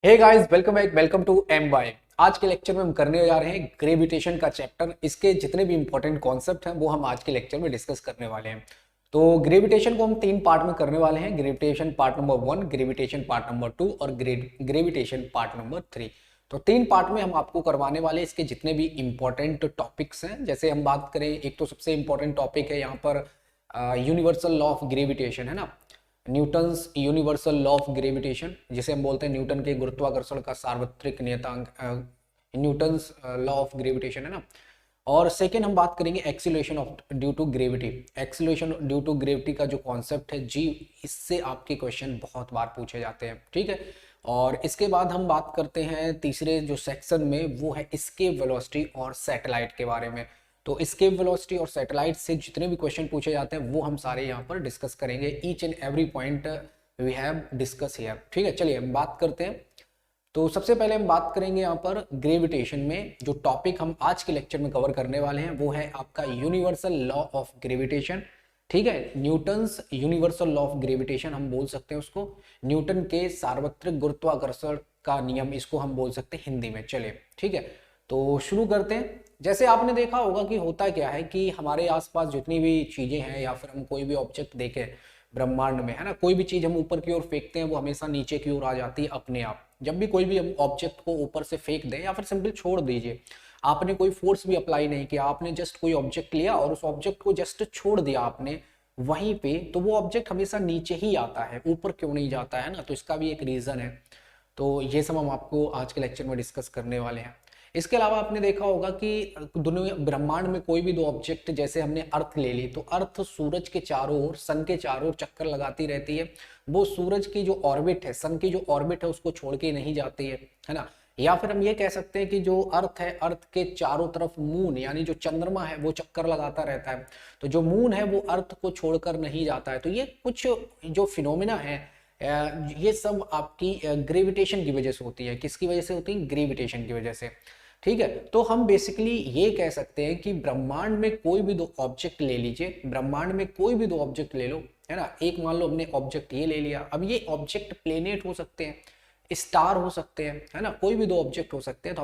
Hey guys, welcome back, welcome to M Y. आज के lecture में हम करने जा रहे हैं ग्रेविटेशन का चैप्टर। इसके जितने भी इंपॉर्टेंट कॉन्सेप्ट हैं वो हम आज के लेक्चर में डिस्कस करने वाले हैं। तो ग्रेविटेशन को हम तीन पार्ट में करने वाले हैं। Gravitation part number 1, gravitation part number 2 और ग्रेविटेशन पार्ट नंबर 3। तो तीन पार्ट में हम आपको करवाने वाले इसके जितने भी इंपॉर्टेंट टॉपिक्स हैं। जैसे हम बात करें, एक तो सबसे इंपॉर्टेंट टॉपिक है यहाँ पर यूनिवर्सल लॉ ऑफ ग्रेविटेशन, है ना। Newton's universal law of gravitation, जिसे हम बोलते हैं न्यूटन के गुरुत्वाकर्षण का सार्वत्रिक नियतांक, न्यूटन्स लॉ ऑफ ग्रेविटेशन, है ना। और सेकेंड हम बात करेंगे acceleration of due to gravity. Acceleration due to gravity का जो कॉन्सेप्ट है जी, इससे आपके क्वेश्चन बहुत बार पूछे जाते हैं, ठीक है। और इसके बाद हम बात करते हैं तीसरे जो सेक्शन में, वो है एस्केप वेलोसिटी और सैटेलाइट के बारे में। तो एस्केप वेलोसिटी और सैटेलाइट से जितने भी क्वेश्चन पूछे जाते हैं वो हम सारे यहाँ पर डिस्कस करेंगे। Each and every point we have discuss here, ठीक है। चलिए हम बात करते हैं। तो सबसे पहले हम बात करेंगे यहाँ पर ग्रेविटेशन में। जो टॉपिक हम आज के लेक्चर में कवर करने वाले हैं वो है आपका यूनिवर्सल लॉ ऑफ ग्रेविटेशन, ठीक है। Newton's universal law of gravitation हम बोल सकते हैं उसको। न्यूटन के सार्वत्रिक गुरुत्वाकर्षण का नियम, इसको हम बोल सकते हैं हिंदी में। चलिए ठीक है, तो शुरू करते हैं। जैसे आपने देखा होगा कि होता क्या है कि हमारे आसपास जितनी भी चीजें हैं या फिर हम कोई भी ऑब्जेक्ट देखें ब्रह्मांड में, है ना, कोई भी चीज हम ऊपर की ओर फेंकते हैं वो हमेशा नीचे की ओर आ जाती है अपने आप। जब भी कोई भी हम ऑब्जेक्ट को ऊपर से फेंक दें या फिर सिंपल छोड़ दीजिए, आपने कोई फोर्स भी अप्लाई नहीं किया, आपने जस्ट कोई ऑब्जेक्ट लिया और उस ऑब्जेक्ट को जस्ट छोड़ दिया आपने वहीं पे, तो वो ऑब्जेक्ट हमेशा नीचे ही आता है, ऊपर क्यों नहीं जाता है ना। तो इसका भी एक रीजन है। तो ये सब हम आपको आज के लेक्चर में डिस्कस करने वाले हैं। इसके अलावा आपने देखा होगा कि दुनिया ब्रह्मांड में कोई भी दो ऑब्जेक्ट, जैसे हमने अर्थ ले ली, तो अर्थ सूरज के चारों ओर, सन के चारों ओर चक्कर लगाती रहती है। वो सूरज की जो ऑर्बिट है, सन की जो ऑर्बिट है, उसको छोड़ के नहीं जाती है ना। या फिर हम ये कह सकते हैं कि जो अर्थ है, अर्थ के चारों तरफ मून यानी जो चंद्रमा है वो चक्कर लगाता रहता है। तो जो मून है वो अर्थ को छोड़कर नहीं जाता है। तो ये कुछ जो फिनोमिना है, ये सब आपकी ग्रेविटेशन की वजह से होती है। किसकी वजह से होती है? ग्रेविटेशन की वजह से, ठीक है। तो हम बेसिकली ये कह सकते हैं कि ब्रह्मांड में कोई भी दो ऑब्जेक्ट ले लीजिए, ब्रह्मांड में कोई भी दो ऑब्जेक्ट ले लो, है ना। एक मान लो हमने ऑब्जेक्ट ये ले लिया, अब ये ऑब्जेक्ट प्लेनेट हो सकते हैं, स्टार हो सकते हैं, है ना, कोई भी दो ऑब्जेक्ट हो सकते हैं। तो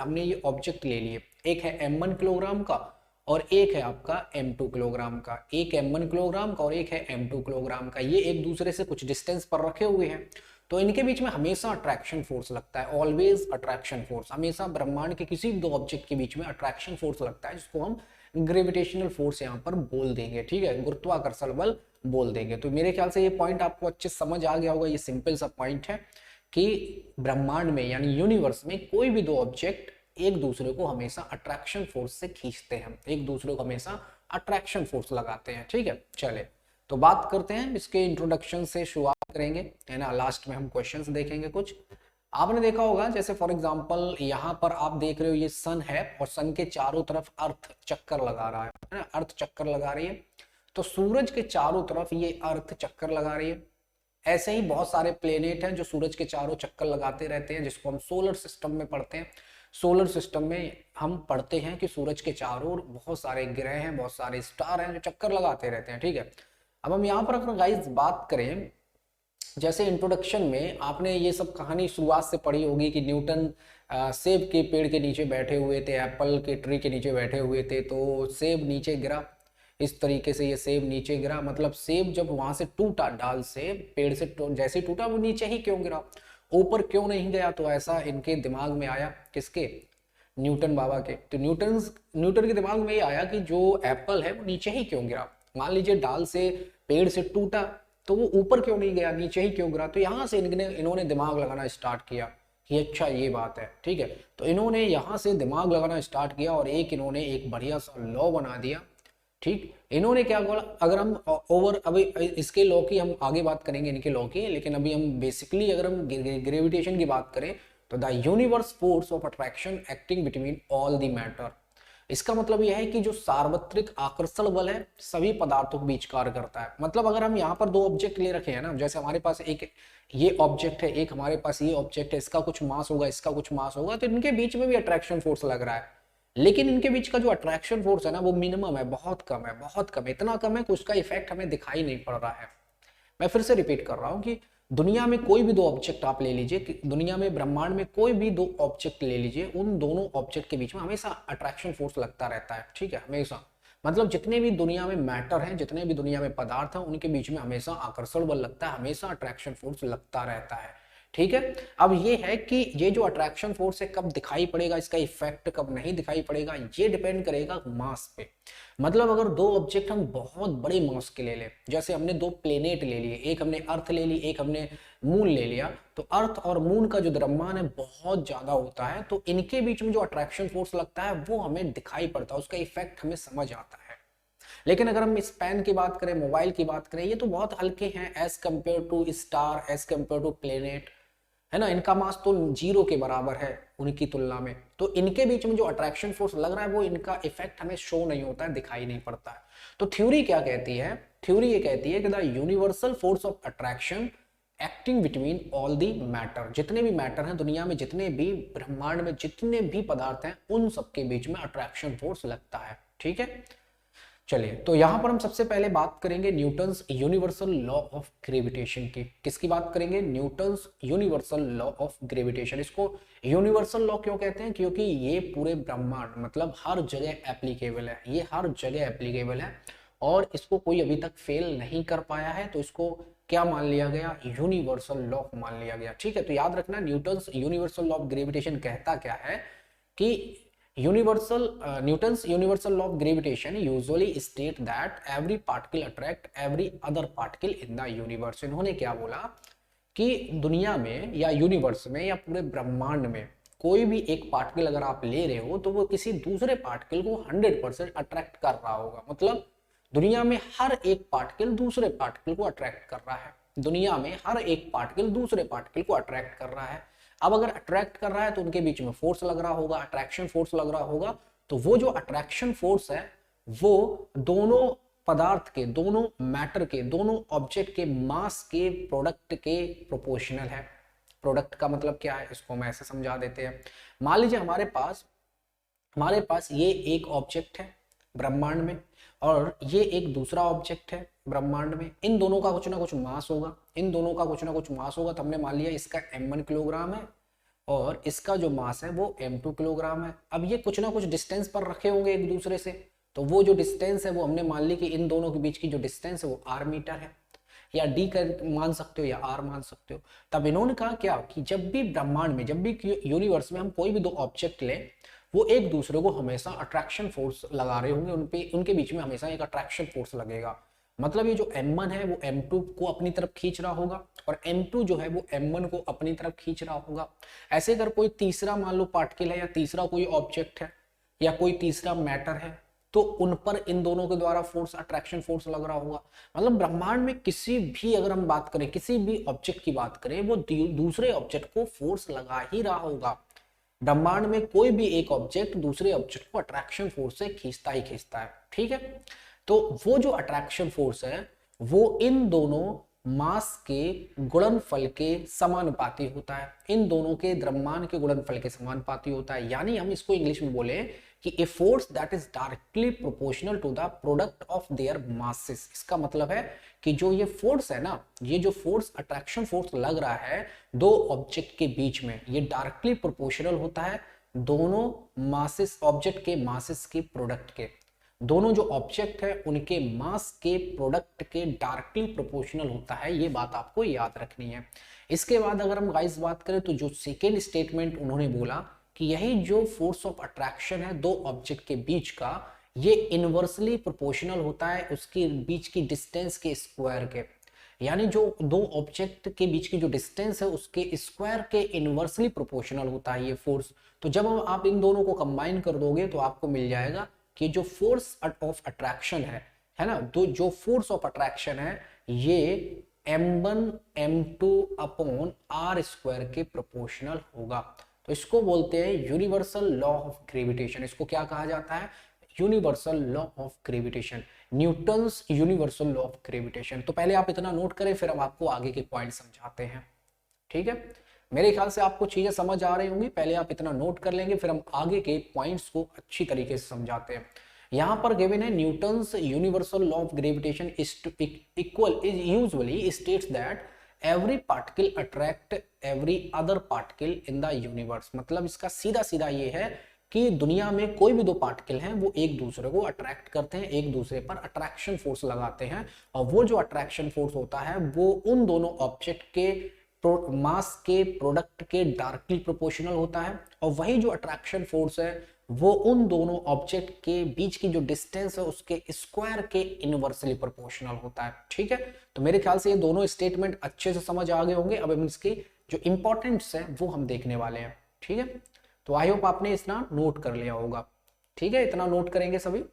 हमने ये ऑब्जेक्ट ले लिए, एक है m1 किलोग्राम का और एक है आपका m2 किलोग्राम का। एक m1 किलोग्राम का और एक है m2 किलोग्राम का। ये एक दूसरे से कुछ डिस्टेंस पर रखे हुए हैं, तो इनके बीच में हमेशा अट्रैक्शन फोर्स लगता है, ऑलवेज अट्रैक्शन फोर्स। हमेशा ब्रह्मांड के किसी दो ऑब्जेक्ट के बीच में अट्रैक्शन फोर्स लगता है, जिसको हम ग्रेविटेशनल फोर्स यहाँ पर बोल देंगे, ठीक है, गुरुत्वाकर्षण बल बोल देंगे। तो मेरे ख्याल से ये पॉइंट आपको अच्छे समझ आ गया होगा। ये सिंपल सा पॉइंट है कि ब्रह्मांड में यानी यूनिवर्स में कोई भी दो ऑब्जेक्ट एक दूसरे को हमेशा अट्रैक्शन फोर्स से खींचते हैं, एक दूसरे को हमेशा अट्रैक्शन फोर्स लगाते हैं, ठीक है। चले तो बात करते हैं, इसके इंट्रोडक्शन से शुरुआत करेंगे, है ना। लास्ट में हम क्वेश्चंस देखेंगे कुछ। आपने देखा होगा, जैसे फॉर एग्जांपल यहाँ पर आप देख रहे हो ये सन है और सन के चारों तरफ अर्थ चक्कर लगा रहा है ना, अर्थ चक्कर लगा रही है। तो सूरज के चारों तरफ ये अर्थ चक्कर लगा रही है। ऐसे ही बहुत सारे प्लेनेट हैं जो सूरज के चारों चक्कर लगाते रहते हैं, जिसको हम सोलर सिस्टम में पढ़ते हैं। सोलर सिस्टम में हम पढ़ते हैं कि सूरज के चारों ओर बहुत सारे ग्रह हैं, बहुत सारे स्टार हैं जो चक्कर लगाते रहते हैं, ठीक है। अब हम यहाँ पर अगर गाइस बात करें, जैसे इंट्रोडक्शन में आपने ये सब कहानी शुरुआत से पढ़ी होगी कि न्यूटन सेब के पेड़ के नीचे बैठे हुए थे, एप्पल के ट्री के नीचे बैठे हुए थे, तो सेब नीचे गिरा। इस तरीके से ये सेब नीचे गिरा, मतलब सेब जब वहां से टूटा, डाल से पेड़ से जैसे टूटा, वो नीचे ही क्यों गिरा, ऊपर क्यों नहीं गया। तो ऐसा इनके दिमाग में आया, किसके? न्यूटन बाबा के। तो न्यूटन के दिमाग में ये आया कि जो एप्पल है वो नीचे ही क्यों गिरा। मान लीजिए डाल से पेड़ से टूटा तो वो ऊपर क्यों नहीं गया, नीचे ही क्यों गिरा। तो यहाँ से इन्होंने दिमाग लगाना स्टार्ट किया कि अच्छा ये बात है, ठीक है। तो इन्होंने यहाँ से दिमाग लगाना स्टार्ट किया और इन्होंने एक बढ़िया सा लॉ बना दिया, ठीक। इन्होंने क्या बोला, अगर हम ओवर अभी इसके लॉ की हम आगे बात करेंगे, इनके लॉ की, लेकिन अभी हम बेसिकली अगर हम ग्रेविटेशन की बात करें तो the universe force of attraction acting between all the matter. इसका मतलब यह है कि जो सार्वत्रिक आकर्षण बल है सभी पदार्थों के बीच कार्य करता है। मतलब अगर हम यहाँ पर दो ऑब्जेक्ट ले रखे हैं ना, जैसे हमारे पास एक ये ऑब्जेक्ट है, एक हमारे पास ये ऑब्जेक्ट है, इसका कुछ मास होगा, इसका कुछ मास होगा, तो इनके बीच में भी अट्रैक्शन फोर्स लग रहा है। लेकिन इनके बीच का जो अट्रैक्शन फोर्स है ना, वो मिनिमम है, बहुत कम है, बहुत कम, इतना कम है कि उसका इफेक्ट हमें दिखाई नहीं पड़ रहा है। मैं फिर से रिपीट कर रहा हूँ कि दुनिया में कोई भी दो ऑब्जेक्ट आप ले लीजिए, दुनिया में ब्रह्मांड में कोई भी दो ऑब्जेक्ट ले लीजिए, उन दोनों ऑब्जेक्ट के बीच में हमेशा अट्रैक्शन फोर्स लगता रहता है, ठीक है, हमेशा। मतलब जितने भी दुनिया में मैटर हैं, जितने भी दुनिया में पदार्थ हैं, उनके बीच में हमेशा आकर्षण बल लगता है, हमेशा अट्रैक्शन फोर्स लगता रहता है, ठीक है। अब ये है कि ये जो अट्रैक्शन फोर्स है कब दिखाई पड़ेगा, इसका इफेक्ट कब नहीं दिखाई पड़ेगा, ये डिपेंड करेगा मास पे। मतलब अगर दो ऑब्जेक्ट हम बहुत बड़े मास के ले लें, जैसे हमने दो प्लेनेट ले लिए, एक हमने अर्थ ले ली, एक हमने मून ले लिया, तो अर्थ और मून का जो द्रव्यमान है बहुत ज्यादा होता है, तो इनके बीच में जो अट्रैक्शन फोर्स लगता है वो हमें दिखाई पड़ता है, उसका इफेक्ट हमें समझ आता है। लेकिन अगर हम इस पेन की बात करें, मोबाइल की बात करें, ये तो बहुत हल्के हैं as compare to star, as compare to planet, है ना, इनका मास तो 0 के बराबर है उनकी तुलना में, तो इनके बीच में जो अट्रैक्शन फोर्स लग रहा है वो इनका इफेक्ट हमें शो नहीं होता है, दिखाई नहीं पड़ता है। तो थ्योरी क्या कहती है, थ्योरी ये कहती है कि the universal force of attraction acting between all the matter, जितने भी मैटर हैं दुनिया में, जितने भी ब्रह्मांड में जितने भी पदार्थ हैं, उन सबके बीच में अट्रैक्शन फोर्स लगता है, ठीक है। चलिए, तो यहां पर हम सबसे पहले बात करेंगे Newton's universal law of gravitation की। किसकी बात करेंगे, Newton's universal law of gravitation. इसको यूनिवर्सल लॉ क्यों कहते हैं, क्योंकि ये पूरे ब्रह्मांड मतलब हर जगह एप्लीकेबल है, ये हर जगह एप्लीकेबल है और इसको कोई अभी तक फेल नहीं कर पाया है, तो इसको क्या मान लिया गया, यूनिवर्सल लॉ मान लिया गया, ठीक है। तो याद रखना, Newton's universal law of gravitation कहता क्या है कि Newton's universal law of gravitation usually state that every particle attract every other particle in the universe। इन्होंने क्या बोला कि दुनिया में या यूनिवर्स में या पूरे ब्रह्मांड में कोई भी एक पार्टिकल अगर आप ले रहे हो तो वो किसी दूसरे पार्टिकल को 100% अट्रैक्ट कर रहा होगा। मतलब दुनिया में हर एक पार्टिकल दूसरे पार्टिकल को अट्रैक्ट कर रहा है, दुनिया में हर एक पार्टिकल दूसरे पार्टिकल को अट्रैक्ट कर रहा है। अब अगर अट्रैक्ट कर रहा है तो उनके बीच में फोर्स लग रहा होगा, अट्रैक्शन फोर्स लग रहा होगा, तो वो जो अट्रैक्शन फोर्स है वो दोनों पदार्थ के, दोनों मैटर के, दोनों ऑब्जेक्ट के मास के प्रोडक्ट के प्रोपोर्शनल है। प्रोडक्ट का मतलब क्या है, इसको मैं ऐसे समझा देते हैं। मान लीजिए हमारे पास ये एक ऑब्जेक्ट है ब्रह्मांड में और ये एक दूसरा ऑब्जेक्ट है ब्रह्मांड में, इन दोनों का कुछ ना कुछ मास होगा, इन दोनों का कुछ ना कुछ मास होगा। तो हमने मान लिया इसका m1 किलोग्राम है और इसका जो मास है वो m2 किलोग्राम है। अब ये कुछ ना कुछ डिस्टेंस पर रखे होंगे एक दूसरे से, तो वो जो डिस्टेंस है वो हमने मान ली कि इन दोनों के बीच की जो डिस्टेंस है वो r मीटर है, या d कर मान सकते हो या r मान सकते हो। तब इन्होंने कहा क्या कि जब भी ब्रह्मांड में, जब भी यूनिवर्स में हम कोई भी दो ऑब्जेक्ट लें, वो एक दूसरे को हमेशा अट्रैक्शन फोर्स लगा रहे होंगे, उनके बीच में हमेशा एक अट्रैक्शन फोर्स लगेगा। मतलब ये जो m1 है वो m2 को अपनी तरफ खींच रहा होगा और m2 जो है वो m1 को अपनी तरफ खींच रहा होगा। ऐसे अगर कोई तीसरा मान लो पार्टिकल है या तीसरा कोई ऑब्जेक्ट है या कोई तीसरा मैटर है, तो उन पर इन दोनों के द्वारा फोर्स, अट्रैक्शन फोर्स लग रहा होगा। मतलब ब्रह्मांड में किसी भी, अगर हम बात करें किसी भी ऑब्जेक्ट की बात करें, वो दूसरे ऑब्जेक्ट को फोर्स लगा ही रहा होगा। ब्रह्मांड में कोई भी एक ऑब्जेक्ट दूसरे ऑब्जेक्ट को अट्रैक्शन फोर्स से खींचता ही खींचता है, ठीक है। तो वो जो अट्रैक्शन फोर्स है वो इन दोनों मास के गुणनफल के समानुपाती होता है, इन दोनों के द्रव्यमान के गुणनफल के समानुपाती होता है। यानी हम इसको इंग्लिश में बोले कि a force that is directly proportional to the product of their masses. इसका मतलब है कि जो ये फोर्स है ना, ये जो फोर्स अट्रैक्शन फोर्स लग रहा है दो ऑब्जेक्ट के बीच में, ये डायरेक्टली प्रोपोर्शनल होता है दोनों मासेस, ऑब्जेक्ट के मासेस के प्रोडक्ट के। दोनों जो ऑब्जेक्ट है उनके मास के प्रोडक्ट के डायरेक्टली प्रोपोर्शनल होता है, ये बात आपको याद रखनी है। इसके बाद अगर हम गाइस बात करें तो जो सेकेंड स्टेटमेंट उन्होंने बोला कि यही जो फोर्स ऑफ अट्रैक्शन है दो ऑब्जेक्ट के बीच का, ये इनवर्सली प्रोपोर्शनल होता है उसके बीच की डिस्टेंस के स्क्वायर के। यानी जो दो ऑब्जेक्ट के बीच की जो डिस्टेंस है उसके स्क्वायर के इनवर्सली प्रोपोर्शनल होता है ये फोर्स। तो जब आप इन दोनों को कंबाइन कर दोगे तो आपको मिल जाएगा कि जो फोर्स ऑफ अट्रैक्शन है ना, तो जो फोर्स ऑफ अट्रैक्शन है ये m1 m2 upon r square के प्रोपोर्शनल होगा। तो इसको बोलते हैं यूनिवर्सल लॉ ऑफ ग्रेविटेशन। इसको क्या कहा जाता है, universal law of gravitation, Newton's universal law of gravitation. तो पहले आप इतना नोट करें, फिर हम आपको आगे के पॉइंट समझाते हैं, ठीक है। मेरे ख्याल से आपको चीजें समझ आ रही होंगी, पहले आप इतना नोट कर लेंगे, फिर हम आगे के पॉइंट्स को अच्छी तरीके से समझाते हैं। यहां पर गिवन है Newton's universal law of gravitation is equal is usually states that every particle attract every other particle in the universe. मतलब इसका सीधा सीधा ये है कि दुनिया में कोई भी दो पार्टिकल हैं वो एक दूसरे को अट्रैक्ट करते हैं, एक दूसरे पर अट्रैक्शन फोर्स लगाते हैं, और वो जो अट्रैक्शन फोर्स होता है वो उन दोनों ऑब्जेक्ट के मास के प्रोडक्ट के डायरेक्टली प्रोपोर्शनल होता है, और वही जो अट्रैक्शन फोर्स है वो उन दोनों ऑब्जेक्ट के बीच की जो डिस्टेंस है उसके स्क्वायर के इनवर्सली प्रोपोर्शनल होता है। ठीक है, तो मेरे ख्याल से ये दोनों स्टेटमेंट अच्छे से समझ आ गए होंगे। अब हम इसकी जो इंपॉर्टेंट्स है वो हम देखने वाले हैं। ठीक है, तो आई होप आपने इतना नोट कर लिया होगा। ठीक है, इतना नोट करेंगे सभी।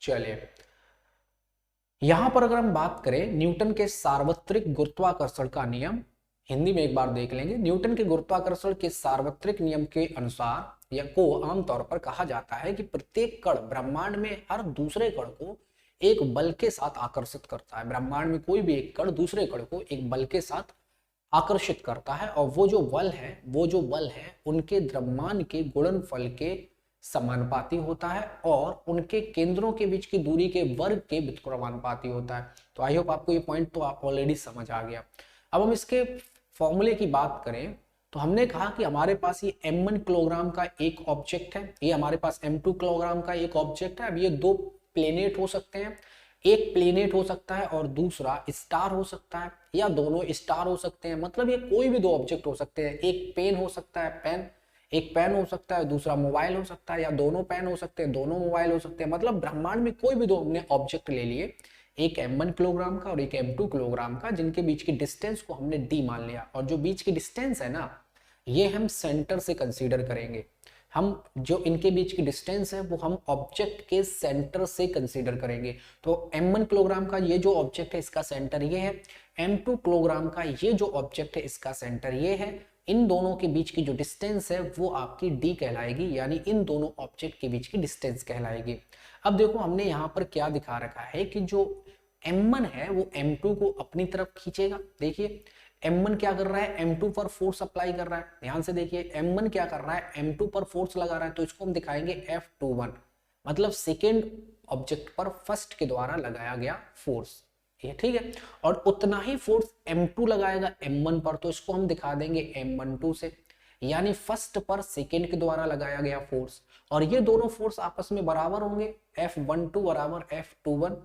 चलिए, यहां पर अगर हम बात करें न्यूटन के सार्वत्रिक गुरुत्वाकर्षण का नियम, हिंदी में एक बार देख लेंगे। न्यूटन के गुरुत्वाकर्षण के सार्वत्रिक नियम के अनुसार या को आमतौर पर कहा जाता है कि प्रत्येक कण ब्रह्मांड में हर दूसरे कण को एक बल के साथ आकर्षित करता है। ब्रह्मांड में कोई भी एक कण दूसरे कण को एक बल के साथ आकर्षित करता है, और वो जो बल है उनके द्रव्यमान के गुणनफल के समानुपाती होता है, और उनके केंद्रों के बीच की दूरी के वर्ग के व्युत्क्रमानुपाती होता है। तो आई होप आपको ये पॉइंट तो ऑलरेडी समझ आ गया। अब हम इसके फॉर्मूले की बात करें तो हमने कहा कि हमारे पास ये m1 किलोग्राम का एक ऑब्जेक्ट है, ये हमारे पास m2 किलोग्राम का एक ऑब्जेक्ट है। अब ये दो प्लेनेट हो सकते हैं, एक प्लेनेट हो सकता है और दूसरा स्टार हो सकता है, या दोनों स्टार हो सकते हैं। मतलब ये कोई भी दो ऑब्जेक्ट हो सकते हैं। एक पेन हो सकता है, एक पेन हो सकता है, दूसरा मोबाइल हो सकता है, या दोनों पेन हो सकते हैं, दोनों मोबाइल हो सकते हैं। मतलब ब्रह्मांड में कोई भी दो हमने ऑब्जेक्ट ले लिए, एक m1 किलोग्राम का और एक m2 किलोग्राम का, जिनके बीच की डिस्टेंस को हमने d मान लिया, और जो बीच की डिस्टेंस है ना ये हम सेंटर से कंसीडर करेंगे। हम जो इनके बीच की डिस्टेंस है वो हम ऑब्जेक्ट के सेंटर से कंसीडर करेंगे। तो m1 किलोग्राम का ये जो ऑब्जेक्ट है इसका सेंटर ये है, m2 किलोग्राम का ये जो ऑब्जेक्ट है इसका सेंटर ये है। इन दोनों के बीच की जो डिस्टेंस है वो आपकी d कहलाएगी, यानी इन दोनों ऑब्जेक्ट के बीच की डिस्टेंस कहलाएगी। अब देखो हमने यहाँ पर क्या दिखा रखा है कि जो m1 है वो m2 को अपनी तरफ खींचेगा। देखिए m1 क्या कर रहा है, m2 पर फोर्स अप्लाई कर रहा है। ध्यान से देखिए m1 क्या कर रहा है, m2 पर फोर्स लगा रहा है, तो इसको हम दिखाएंगे F21, मतलब सेकेंड ऑब्जेक्ट पर फर्स्ट के द्वारा लगाया गया फोर्स। ये ठीक है, और उतना ही फोर्स m2 लगाएगा m1 पर, तो इसको हम दिखा देंगे m12 से, यानी फर्स्ट पर सेकेंड के द्वारा लगाया गया फोर्स। और ये दोनों फोर्स आपस में बराबर होंगे, F12 बराबर F21।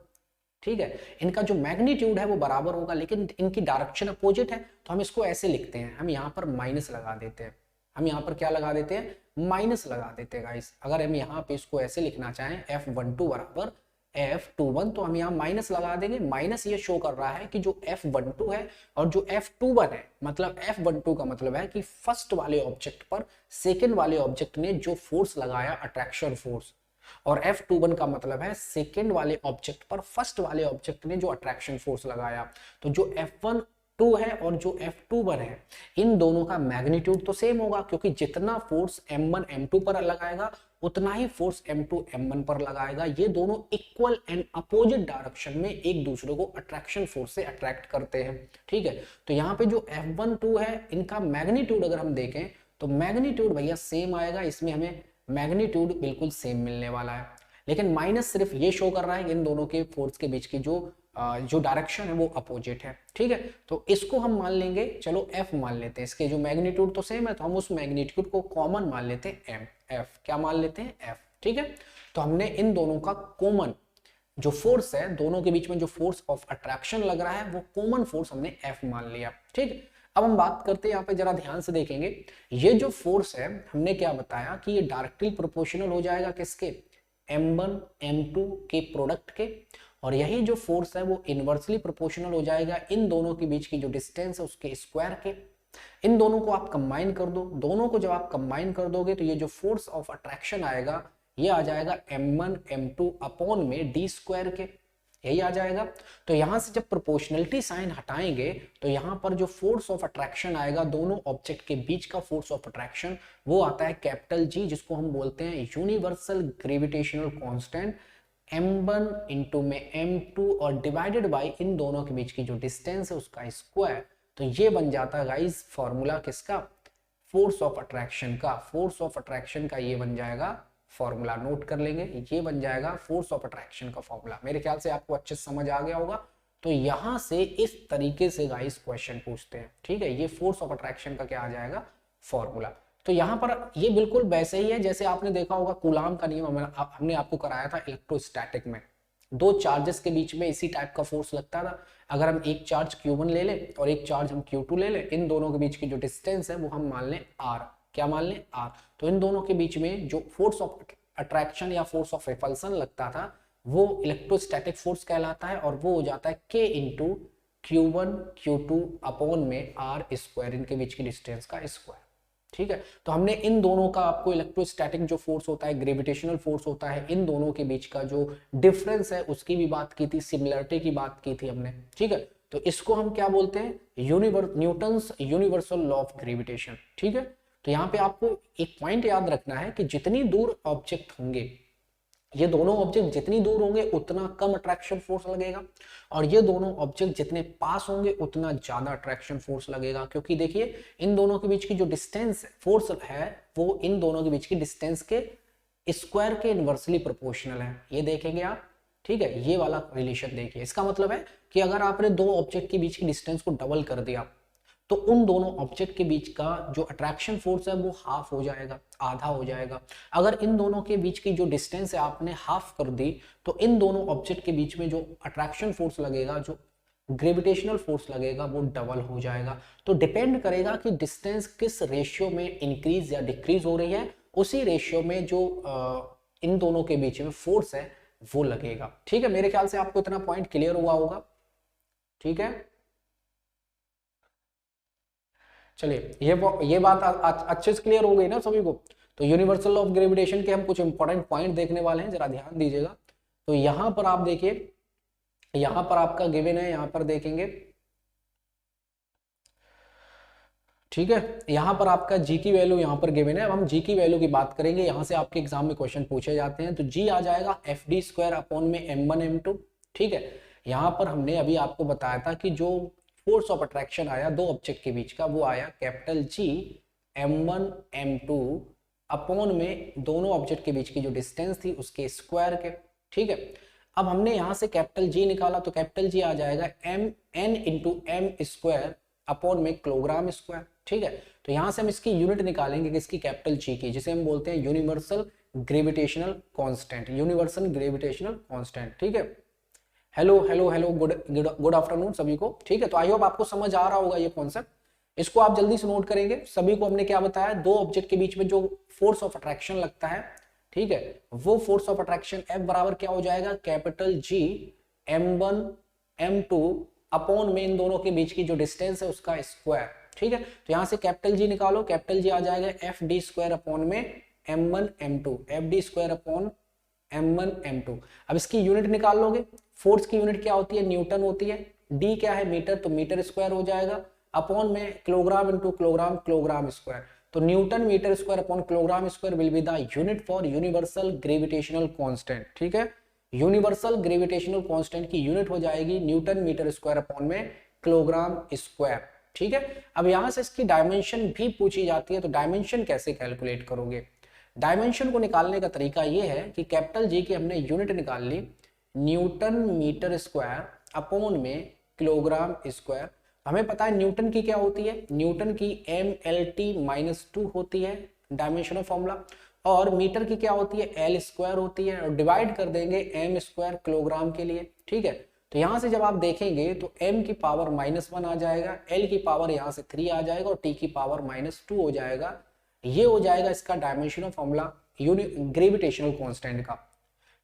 ठीक है, इनका जो मैग्नीट्यूड है वो बराबर होगा, लेकिन इनकी डायरेक्शन अपोजिट है, तो हम इसको ऐसे लिखते हैं, हम यहाँ पर माइनस लगा देते हैं। हम यहाँ पर क्या लगा देते हैं, माइनस लगा देते हैं गाइस। अगर हम यहाँ पे इसको ऐसे लिखना चाहें F12 बराबर F21, तो हम यहाँ माइनस लगा देंगे। माइनस ये शो कर रहा है कि जो F12 है और जो F21 है, मतलब F12 का मतलब है कि फर्स्ट वाले ऑब्जेक्ट पर सेकेंड वाले ऑब्जेक्ट ने जो फोर्स लगाया अट्रैक्शन फोर्स, और F21 का मतलब है सेकेंड वाले ऑब्जेक्ट पर फर्स्ट वाले ऑब्जेक्ट ने जो अट्रैक्शन फोर्स लगाया। तो जो F12 है और जो F21 है इन दोनों का मैग्नीट्यूड तो सेम होगा, क्योंकि जितना फोर्स M1 M2 पर लगाएगा उतना ही फोर्स M2 M1 पर लगाएगा। ये दोनों इक्वल एंड अपोजिट डायरेक्शन में एक दूसरे को अट्रैक्शन फोर्स से अट्रैक्ट करते हैं। ठीक है, तो यहाँ पे जो F12 है इनका मैग्नीट्यूड अगर हम देखें तो मैग्नीट्यूड भैया सेम आएगा, इसमें हमें मैग्नीट्यूड बिल्कुल सेम मिलने वाला है। लेकिन माइनस सिर्फ ये शो कर रहा है कि इन दोनों के फोर्स के बीच की जो डायरेक्शन है वो अपोजिट है। ठीक है, तो इसको हम मान लेंगे, चलो F मान लेते हैं। इसके जो मैग्नीट्यूड तो सेम है, तो हम उस मैग्नीट्यूड को कॉमन मान लेते हैं M, F क्या मान लेते हैं, F। ठीक है, तो हमने इन दोनों का कॉमन जो फोर्स है, दोनों के बीच में जो फोर्स ऑफ अट्रैक्शन लग रहा है वो कॉमन फोर्स हमने F मान लिया। ठीक है, अब हम बात करते हैं, यहाँ पे जरा ध्यान से देखेंगे, ये जो फोर्स है हमने क्या बताया कि ये डायरेक्टली प्रोपोर्शनल हो जाएगा किसके, m1 m2 के प्रोडक्ट के, और यही जो फोर्स है वो इनवर्सली प्रोपोर्शनल हो जाएगा इन दोनों के बीच की जो डिस्टेंस है उसके स्क्वायर के। इन दोनों को आप कंबाइन कर दो, दोनों को जब आप कंबाइन कर दोगे तो ये जो फोर्स ऑफ अट्रैक्शन आएगा ये आ जाएगा m1 m2 अपॉन में d स्क्वायर के, यही आ जाएगा। तो यहां से जब प्रोपोर्शनलिटी साइन हटाएंगे तो यहां पर जो फोर्स ऑफ अट्रैक्शन आएगा दोनों ऑब्जेक्ट के बीच का फोर्स ऑफ अट्रैक्शन वो आता है कैपिटल G, जिसको हम बोलते हैं universal gravitational constant m1 into में m2 और डिवाइडेड बाय इन दोनों के बीच की जो डिस्टेंस है उसका स्क्वायर। तो ये बन जाता है गाइस फॉर्मूला किसका, फोर्स ऑफ अट्रैक्शन का। फोर्स ऑफ अट्रैक्शन का ये बन जाएगा फॉर्मूला, नोट कर लेंगे, ये बन जाएगा फोर्स ऑफ अट्रैक्शन का फॉर्मूला। मेरे ख्याल से आपको अच्छे से समझ आ गया होगा। तो यहां से इस तरीके से गाइस क्वेश्चन पूछते हैं, ठीक है। ये फोर्स ऑफ अट्रैक्शन का क्या आ जाएगा, फॉर्मूला। तो यहाँ पर ये बिल्कुल वैसे ही है जैसे आपने देखा होगा कूलाम का नियम हमने आपको कराया था इलेक्ट्रोस्टैटिक में। दो चार्जेस के बीच में इसी टाइप का फोर्स लगता था। अगर हम एक चार्ज Q1 ले लें और एक चार्ज हम Q2 ले लें, इन दोनों के बीच की जो डिस्टेंस है वो हम मान लें R। क्या मान लें, R। तो इन दोनों के बीच में जो फोर्स ऑफ अट्रैक्शन या फोर्स ऑफ रिपल्सन लगता था वो इलेक्ट्रोस्टैटिक फोर्स कहलाता है, और वो हो जाता है K into Q1 Q2 upon में R स्क्वायर, इनके बीच की डिस्टेंस का स्क्वायर, ठीक है। तो हमने इन दोनों का आपको इलेक्ट्रोस्टैटिक जो फोर्स होता है, ग्रेविटेशनल फोर्स होता है, इन दोनों के बीच का जो डिफरेंस है उसकी भी बात की थी, सिमिलरिटी की बात की थी हमने, ठीक है। तो इसको हम क्या बोलते हैं, Newton's universal law of gravitation, ठीक है। तो यहाँ पे आपको एक पॉइंट याद रखना है कि जितनी दूर ऑब्जेक्ट होंगे, ये दोनों ऑब्जेक्ट जितनी दूर होंगे उतना कम अट्रैक्शन फोर्स लगेगा, और ये दोनों ऑब्जेक्ट जितने पास होंगे उतना ज्यादा अट्रैक्शन फोर्स लगेगा, क्योंकि देखिए इन दोनों के बीच की जो डिस्टेंस फोर्स है वो इन दोनों के बीच की डिस्टेंस के स्क्वायर के इनवर्सली प्रोपोर्शनल है। ये देखेंगे आप, ठीक है। ये वाला रिलेशन देखिए, इसका मतलब है कि अगर आपने दो ऑब्जेक्ट के बीच की डिस्टेंस को डबल कर दिया तो उन दोनों ऑब्जेक्ट के बीच का जो अट्रैक्शन फोर्स है वो हाफ हो जाएगा, आधा हो जाएगा। अगर इन दोनों के बीच की जो डिस्टेंस है आपने हाफ कर दी तो इन दोनों ऑब्जेक्ट के बीच में जो अट्रैक्शन फोर्स लगेगा, जो ग्रेविटेशनल फोर्स लगेगा, वो डबल हो जाएगा। तो डिपेंड करेगा कि डिस्टेंस किस रेशियो में इंक्रीज या डिक्रीज हो रही है, उसी रेशियो में जो इन दोनों के बीच में फोर्स है वो लगेगा, ठीक है। मेरे ख्याल से आपको इतना पॉइंट क्लियर हुआ होगा, ठीक है। चलिए ये बात अच्छे से क्लियर हो गई ना सभी को। तो यूनिवर्सल ऑफ ग्रेविटेशन के हम कुछ इंपॉर्टेंट पॉइंट देखने वाले हैं, जरा ध्यान दीजिएगा। तो यहां पर आप देखिए, यहां पर आपका गिवन है, यहां पर देखेंगे, ठीक है। यहां पर आपका जी की वैल्यू यहां पर गिवन है। अब हम जी की वैल्यू की बात करेंगे, यहां से आपके एग्जाम में क्वेश्चन पूछे जाते हैं। तो जी आ जाएगा एफ डी स्क्वायर अपॉन में m1 m2, ठीक है। यहां पर हमने अभी आपको बताया था कि जो फोर्स ऑफ अट्रैक्शन आया दो ऑब्जेक्ट के बीच का वो आया capital G m1 m2 upon में दोनों ऑब्जेक्ट के बीच की जो डिस्टेंस थी उसके स्क्वायर के, ठीक है। अब हमने यहां से कैपिटल जी निकाला तो कैपिटल जी आ जाएगा m n into M square upon में किलोग्राम स्क्वायर, ठीक है। तो यहां से हम इसकी यूनिट निकालेंगे किसकी, कैपिटल जी की, जिसे हम बोलते हैं universal gravitational constant, universal gravitational constant, ठीक है। Hello hello hello, good afternoon सभी को, ठीक है। तो आई होप आपको समझ आ रहा होगा ये कॉन्सेप्ट, इसको आप जल्दी से नोट करेंगे। सभी को हमने क्या बताया, दो ऑब्जेक्ट के बीच में जो फोर्स ऑफ अट्रैक्शन लगता है, ठीक है, वो फोर्स ऑफ अट्रैक्शन F बराबर क्या हो जाएगा, capital G m1 m2 upon में इन दोनों के बीच की जो डिस्टेंस है उसका स्क्वायर, ठीक है। तो यहां से कैपिटल जी निकालो, कैपिटल जी आ जाएगा एफ डी स्क्वायर अपॉन में m1 m2, F D square upon m1 m2। अब इसकी यूनिट निकाल लोगे, फोर्स की यूनिट क्या होती है, न्यूटन होती है, डी क्या है मीटर, तो मीटर स्क्वायर हो जाएगा, अपॉन में kilogram into kilogram, kilogram square. तो newton metre square upon kilogram square will be the unit for universal gravitational constant, ठीक है। यूनिवर्सल ग्रेविटेशनल कांस्टेंट की यूनिट हो जाएगी न्यूटन मीटर स्क्वायर अपॉन में किलोग्राम स्क्वायर, ठीक है। अब यहां से इसकी डायमेंशन भी पूछी जाती है, तो डायमेंशन कैसे कैलकुलेट करोगे। डायमेंशन को निकालने का तरीका यह है कि कैपिटल जी की हमने यूनिट निकाल ली न्यूटन मीटर स्क्वायर अपॉन में किलोग्राम स्क्वायर। हमें पता है न्यूटन की क्या होती है, न्यूटन की MLT-2 होती है डायमेंशनल फॉर्मूला, और मीटर की क्या होती है, L स्क्वायर होती है, और डिवाइड कर देंगे m स्क्वायर किलोग्राम के लिए, ठीक है। तो यहां से जब आप देखेंगे तो m की पावर -1 आ जाएगा, L की पावर यहां से 3 आ जाएगा, और T की पावर -2 हो जाएगा। ये हो जाएगा इसका डायमेंशनल फॉर्मूला ग्रेविटेशनल कांस्टेंट का,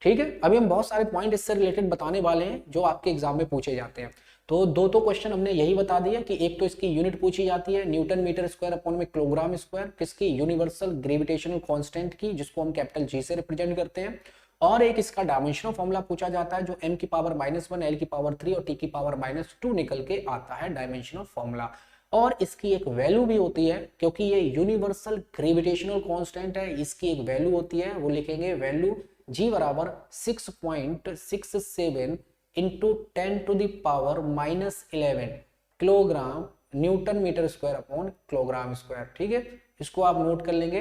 ठीक है। अभी हम बहुत सारे पॉइंट इससे रिलेटेड बताने वाले हैं जो आपके एग्जाम में पूछे जाते हैं। तो दो क्वेश्चन हमने यही बता दिया कि एक तो इसकी यूनिट पूछी जाती है न्यूटन मीटर स्क्वायर अपॉन में किलोग्राम स्क्वायर, किसकी, यूनिवर्सल ग्रेविटेशनल कांस्टेंट की, जिसको हम कैपिटल जी से रिप्रेजेंट करते हैं, और एक इसका डायमेंशनल फॉर्मूला पूछा जाता है जो m की पावर -1, L की पावर 3 और T की पावर -2 निकल के आता है डायमेंशनल फॉर्मूला। और इसकी एक वैल्यू भी होती है, क्योंकि ये यूनिवर्सल ग्रेविटेशनल कांस्टेंट है, इसकी एक वैल्यू होती है, वो लिखेंगे वैल्यू G बराबर 6.67 into 10⁻⁻11 kilogram newton metre square upon kilogram square, ठीक है। इसको आप नोट कर लेंगे,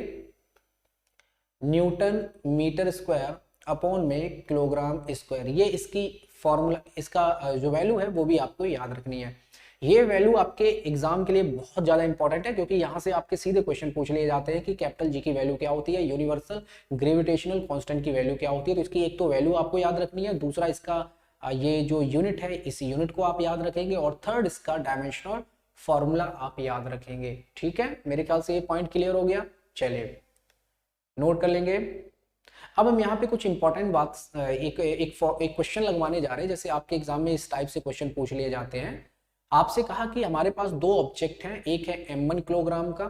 न्यूटन मीटर स्क्वायर अपॉन में किलोग्राम स्क्वायर, ये इसकी फॉर्मूला, इसका जो वैल्यू है वो भी आपको याद रखनी है। ये वैल्यू आपके एग्जाम के लिए बहुत ज्यादा इंपॉर्टेंट है, क्योंकि यहाँ से आपके सीधे क्वेश्चन पूछ लिए जाते हैं कि कैपिटल जी की वैल्यू क्या होती है, यूनिवर्सल ग्रेविटेशनल कांस्टेंट की वैल्यू क्या होती है। तो इसकी एक तो वैल्यू आपको याद रखनी है, दूसरा इसका ये जो यूनिट है इस यूनिट को आप याद रखेंगे, और थर्ड इसका डायमेंशनल फॉर्मूला आप याद रखेंगे। ठीक है, मेरे ख्याल से ये पॉइंट क्लियर हो गया। चलिए नोट कर लेंगे। अब हम यहाँ पे कुछ इंपॉर्टेंट बात एक क्वेश्चन लगवाने जा रहे हैं। जैसे आपके एग्जाम में इस टाइप से क्वेश्चन पूछ लिए जाते हैं, आपसे कहा कि हमारे पास दो ऑब्जेक्ट हैं, एक है m1 किलोग्राम का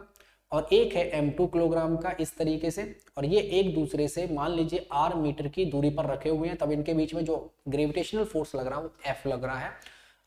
और एक है m2 किलोग्राम का, इस तरीके से, और ये एक दूसरे से मान लीजिए r मीटर की दूरी पर रखे हुए हैं। तब इनके बीच में जो ग्रेविटेशनल फोर्स लग रहा है वो F लग रहा है।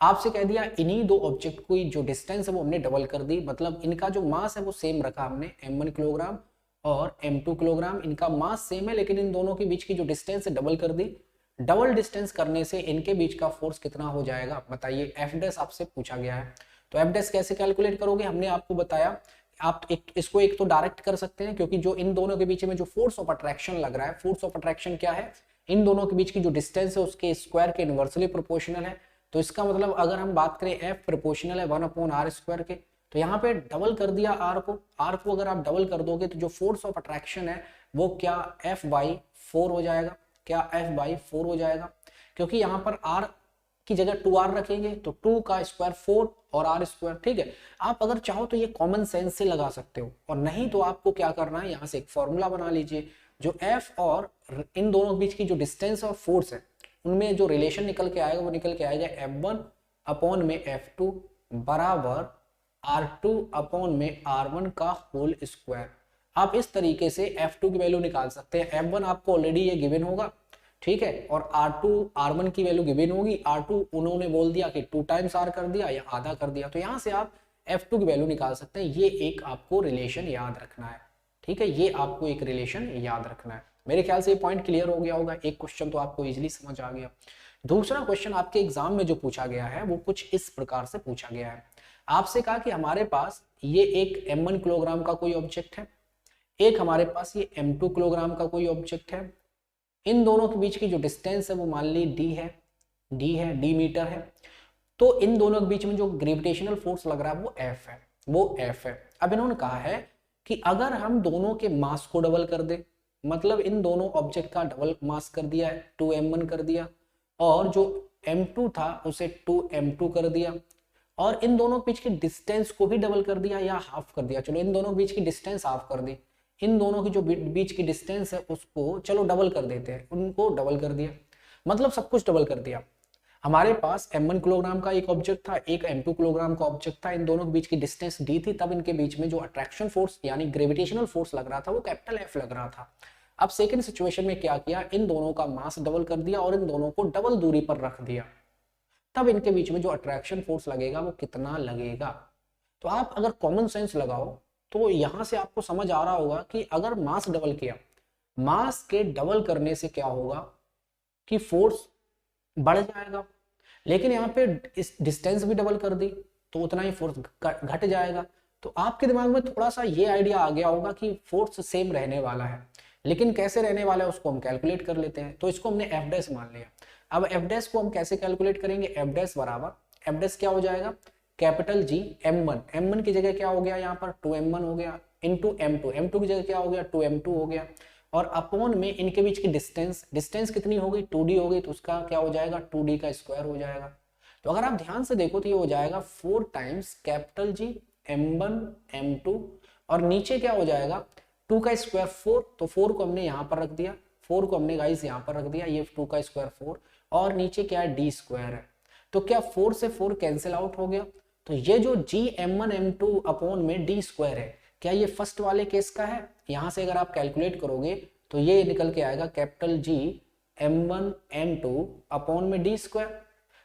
आपसे कह दिया इन्हीं दो ऑब्जेक्ट की जो डिस्टेंस है वो हमने डबल कर दी, मतलब इनका जो मास है वो सेम रखा हमने, m1 किलोग्राम और m2 किलोग्राम, इनका मास सेम है, लेकिन इन दोनों के बीच की जो डिस्टेंस है डबल कर दी। डबल डिस्टेंस करने से इनके बीच का फोर्स कितना हो जाएगा बताइए। एफ डैश आपसे पूछा गया है, तो एफ डैश कैसे कैलकुलेट करोगे, हमने आपको बताया। आप इसको एक तो डायरेक्ट कर सकते हैं, क्योंकि जो इन दोनों के बीच में जो फोर्स ऑफ अट्रैक्शन लग रहा है, फोर्स ऑफ अट्रैक्शन क्या है, इन दोनों के बीच की जो डिस्टेंस है उसके स्क्वायर के इनवर्सली प्रोपोर्शनल है। तो इसका मतलब अगर हम बात करें एफ प्रोपोर्शनल है 1/r स्क्वायर के, तो यहाँ पे डबल कर दिया आर को अगर आप डबल कर दोगे तो जो फोर्स ऑफ अट्रैक्शन है वो क्या F/4 हो जाएगा, क्या F/4 हो जाएगा, क्योंकि यहाँ पर r की जगह 2r रखेंगे तो 2 का स्क्वायर 4 और r स्क्वायर। ठीक है, आप अगर चाहो तो ये कॉमन सेंस से लगा सकते हो, और नहीं तो आपको क्या करना है, यहाँ से एक फॉर्मूला बना लीजिए। जो F और इन दोनों के बीच की जो डिस्टेंस और फोर्स है उनमें जो रिलेशन निकल के आएगा वो निकल के आएगा F1 में F2 बराबर R2 में R1 का होल स्क्वायर। आप इस तरीके से F2 की वैल्यू निकाल सकते हैं। F1 आपको ऑलरेडी ये गिवन होगा, ठीक है, और R1 की वैल्यू गिवन होगी। R2 उन्होंने बोल दिया कि 2 टाइम्स R कर दिया या आधा कर दिया, तो यहाँ से आप F2 की वैल्यू निकाल सकते हैं। ये एक आपको रिलेशन याद रखना है, ठीक है, ये आपको एक रिलेशन याद रखना है। मेरे ख्याल से ये पॉइंट क्लियर हो गया होगा। एक क्वेश्चन तो आपको इजीली समझ आ गया। दूसरा क्वेश्चन आपके एग्जाम में जो पूछा गया है वो कुछ इस प्रकार से पूछा गया है। आपसे कहा कि हमारे पास ये एक m1 किलोग्राम का कोई ऑब्जेक्ट है, एक हमारे पास ये m2 किलोग्राम का कोई ऑब्जेक्ट है। इन दोनों के बीच की जो डिस्टेंस है वो मान ली d मीटर है। तो इन दोनों के बीच में जो ग्रेविटेशनल फोर्स लग रहा है वो F है। अब इन्होंने कहा है कि अगर हम दोनों के मास को डबल कर दे, मतलब इन दोनों ऑब्जेक्ट का डबल मास कर दिया है, 2m1 कर दिया, और जो m2 था उसे 2m2 कर दिया, और इन दोनों के बीच की डिस्टेंस को भी डबल कर दिया या हाफ कर दिया। चलो इन दोनों के बीच की डिस्टेंस हाफ कर दी, इन दोनों की जो बीच की डिस्टेंस है उसको चलो डबल कर देते हैं, उनको डबल कर दिया, मतलब सब कुछ डबल कर दिया। हमारे पास m1 किलोग्राम का एक ऑब्जेक्ट था, एक m2 किलोग्राम का ऑब्जेक्ट था, इन दोनों के बीच की डिस्टेंस d थी, तब इनके बीच में जो अट्रैक्शन फोर्स यानी ग्रेविटेशनल फोर्स लग रहा था वो कैपिटल F लग रहा था। अब सेकंड सिचुएशन में क्या किया, इन दोनों का मास डबल कर दिया और इन दोनों को डबल दूरी पर रख दिया, तब इनके बीच में जो अट्रैक्शन फोर्स लगेगा वो कितना लगेगा। तो आप अगर कॉमन सेंस लगाओ तो यहां से आपको समझ आ रहा होगा कि अगर मास डबल किया, मास के डबल करने से क्या होगा कि फोर्स बढ़ जाएगा, लेकिन यहाँ पे इस डिस्टेंस भी डबल कर दी तो उतना ही फोर्स घट जाएगा। तो आपके दिमाग में थोड़ा सा ये आइडिया आ गया होगा कि फोर्स सेम रहने वाला है, लेकिन कैसे रहने वाला है उसको हम कैलकुलेट कर लेते हैं। तो इसको हमने एफ डैश मान लिया। अब एफ डैश को हम कैसे कैलकुलेट करेंगे, एफ डैश बराबर, एफ डैश क्या हो जाएगा, कैपिटल जी m1 की जगह क्या हो गया, यहाँ पर 2m1 हो गया, इंटू m2 की जगह क्या हो गया, 2m2 हो गया, और अपॉन में इनके बीच की डिस्टेंस कितनी हो गई, 2d हो गई, तो उसका क्या हो जाएगा, 2d का स्क्वायर हो जाएगा। तो अगर आप ध्यान से देखो तो ये हो जाएगा 4 times capital G m1 m2, और नीचे क्या हो जाएगा 2 का स्क्वायर 4, तो 4 को हमने यहाँ पर रख दिया, 4 को हमने गाइस यहाँ पर रख दिया, ये 2 का स्क्वायर 4, और नीचे क्या है d स्क्वायर है। तो क्या 4 से 4 कैंसिल आउट हो गया, तो ये जो g m1 m2 अपॉन में d स्क्वायर है, क्या ये फर्स्ट वाले केस का है। यहां से अगर आप कैलकुलेट करोगे तो ये निकल के आएगा capital G m1 m2 upon में d स्क्वायर।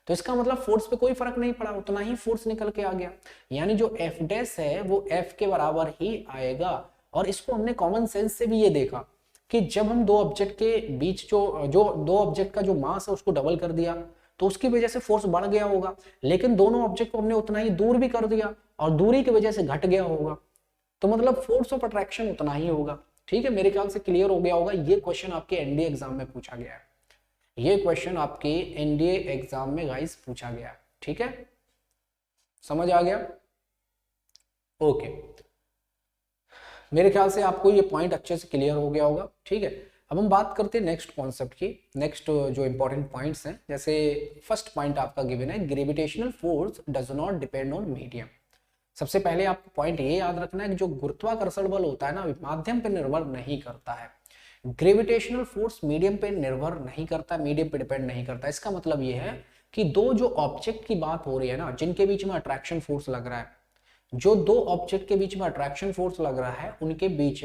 तो इसका मतलब फोर्स पे कोई फर्क नहीं पड़ा, उतना ही फोर्स निकल के आ गया, यानी जो f डैश है वो f के बराबर ही आएगा। और इसको हमने कॉमन सेंस से भी ये देखा कि जब हम दो ऑब्जेक्ट के बीच जो दो ऑब्जेक्ट का जो मास है उसको डबल कर दिया तो उसकी वजह से फोर्स बढ़ गया होगा, लेकिन दोनों ऑब्जेक्ट को हमने उतना ही दूर भी कर दिया और दूरी की वजह से घट गया होगा, तो मतलब फोर्स ऑफ अट्रैक्शन उतना ही होगा। ठीक है, मेरे ख्याल से क्लियर हो गया होगा। ये क्वेश्चन आपके एनडीए एग्जाम में पूछा गया है। ये क्वेश्चन आपके एनडीए एग्जाम में गाइस पूछा गया। ठीक है, समझ आ गया? ओके, मेरे ख्याल से आपको ये पॉइंट अच्छे से क्लियर हो गया होगा। ठीक है, अब हम बात करते हैं नेक्स्ट कॉन्सेप्ट की। नेक्स्ट जो इंपॉर्टेंट पॉइंट्स हैं, जैसे फर्स्ट पॉइंट आपका गिवन है, gravitational force does not depend on medium. सबसे पहले आपको पॉइंट ये याद रखना है कि जो गुरुत्वाकर्षण बल होता है ना, माध्यम पर निर्भर नहीं करता है। ग्रेविटेशनल फोर्स मीडियम पे निर्भर नहीं करता, मीडियम पे डिपेंड नहीं करता। इसका मतलब ये है कि दो जो ऑब्जेक्ट की बात हो रही है ना, जिनके बीच में अट्रैक्शन फोर्स लग रहा है, जो दो ऑब्जेक्ट के बीच में अट्रैक्शन फोर्स लग रहा है, उनके बीच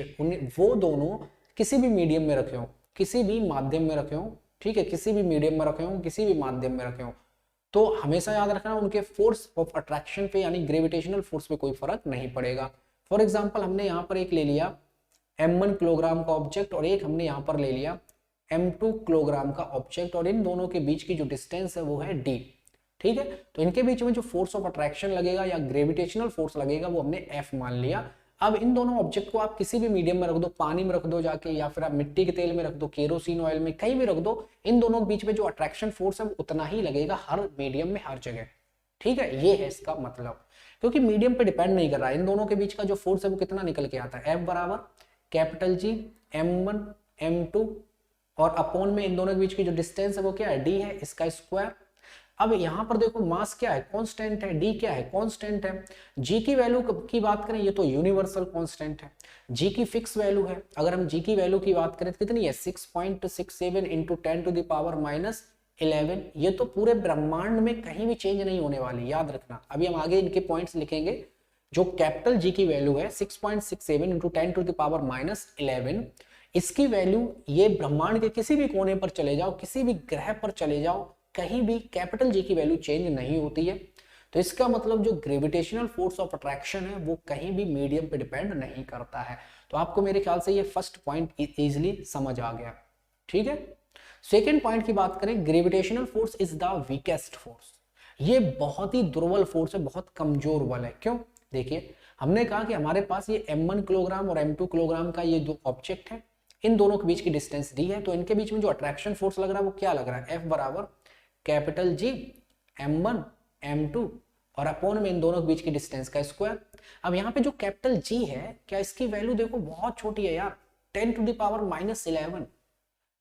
वो दोनों किसी भी मीडियम में रखे हो, किसी भी माध्यम में रखे हो, ठीक है, किसी भी मीडियम में रखे हो, किसी भी माध्यम में रखे हो, तो हमेशा याद रखना उनके फोर्स ऑफ अट्रैक्शन पे यानी ग्रेविटेशनल फोर्स पे कोई फर्क नहीं पड़ेगा। फॉर एग्जांपल हमने यहाँ पर एक ले लिया m1 किलोग्राम का ऑब्जेक्ट और एक हमने यहाँ पर ले लिया m2 किलोग्राम का ऑब्जेक्ट, और इन दोनों के बीच की जो डिस्टेंस है वो है d। ठीक है, तो इनके बीच में जो फोर्स ऑफ अट्रैक्शन लगेगा या ग्रेविटेशनल फोर्स लगेगा वो हमने F मान लिया। अब इन दोनों ऑब्जेक्ट को आप किसी भी मीडियम में रख दो, पानी में रख दो जाके, या फिर आप मिट्टी के तेल में रख दो, केरोसिन ऑयल में, कहीं भी रख दो, इन दोनों के बीच में जो अट्रैक्शन फोर्स है वो उतना ही लगेगा हर मीडियम में, हर जगह। ठीक है, ये है इसका मतलब, क्योंकि मीडियम पे डिपेंड नहीं कर रहा है। इन दोनों के बीच का जो फोर्स है वो कितना निकल के आता है, F बराबर कैपिटल G m1 m2, और अपॉन में इन दोनों के बीच की जो डिस्टेंस है वो क्या है, d है, इसका स्क्वायर। अब यहाँ पर देखो मास क्या है, कांस्टेंट है, d क्या है, कांस्टेंट है। g की वैल्यू की बात करें, ये तो यूनिवर्सल कांस्टेंट है, g की फिक्स वैल्यू है। अगर हम g की वैल्यू की बात करें तो कितनी है, 6.67 into 10 to the power minus 11। ये तो पूरे ब्रह्मांड में कहीं भी चेंज नहीं होने वाली, याद रखना। अभी हम आगे इनके पॉइंट्स लिखेंगे। जो कैपिटल G की वैल्यू है 6.67 into 10 to the power minus 11, इसकी वैल्यू ये ब्रह्मांड के किसी भी कोने पर चले जाओ, किसी भी ग्रह पर चले जाओ, कहीं भी कैपिटल G की वैल्यू चेंज नहीं होती है। तो इसका मतलब जो ग्रेविटेशनल फोर्स ऑफ अट्रैक्शन है वो कहीं भी मीडियम पे डिपेंड नहीं करता है। तो आपको मेरे ख्याल से ये फर्स्ट पॉइंट इजीली समझ आ गया। ठीक है, सेकेंड पॉइंट की बात करें, gravitational force is the weakest force. ये बहुत ही दुर्बल फोर्स है, बहुत कमजोर बल है। क्यों? देखिए, हमने कहा कि हमारे पास ये m1 किलोग्राम और m2 किलोग्राम का ये जो ऑब्जेक्ट है, इन दोनों के बीच की डिस्टेंस d है, तो इनके बीच में जो अट्रैक्शन फोर्स लग रहा है वो क्या लग रहा है, F बराबर कैपिटल G m1 m2, और अपॉन में इन दोनों के बीच की डिस्टेंस का स्क्वायर। अब यहाँ पे जो कैपिटल G है, क्या इसकी वैल्यू देखो बहुत छोटी है यार, 10 टू द पावर माइनस 11।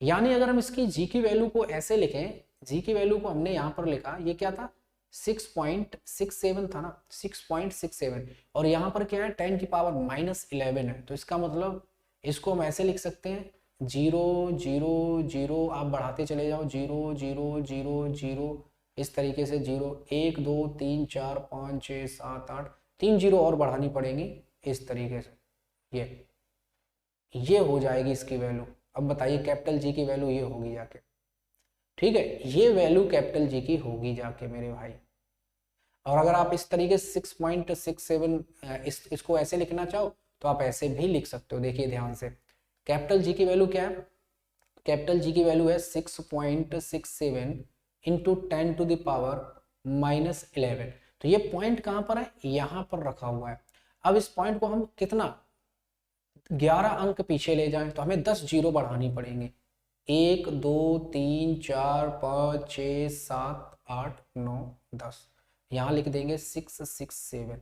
यानी अगर हम इसकी G की वैल्यू को ऐसे लिखें, G की वैल्यू को हमने यहाँ पर लिखा, ये क्या था, 6.67 था ना, 6.67, और यहाँ पर क्या है, 10 की पावर माइनस 11 है। तो इसका मतलब इसको हम ऐसे लिख सकते हैं, 0 0 0, आप बढ़ाते चले जाओ, 0 0 0 0, इस तरीके से 0 1 2 3 4 5 6 7 8, 3 0 और बढ़ानी पड़ेंगी इस तरीके से, ये हो जाएगी इसकी वैल्यू। अब बताइए कैपिटल जी की वैल्यू ये होगी जाके। ठीक है, ये वैल्यू कैपिटल जी की होगी जाके मेरे भाई। और अगर आप इस तरीके से 6.67 इसको ऐसे लिखना चाहो तो आप ऐसे भी लिख सकते हो। देखिए ध्यान से, कैपिटल जी की वैल्यू क्या है, कैपिटल जी की वैल्यू है 6.67 into 10 to the power minus 11। तो ये पॉइंट कहां पर है, यहां पर रखा हुआ है। अब इस पॉइंट को हम कितना 11 अंक पीछे ले जाएं तो हमें 10 जीरो बढ़ानी पड़ेंगे, 1 2 3 4 5 6 7 8 9 10, यहाँ लिख देंगे 667,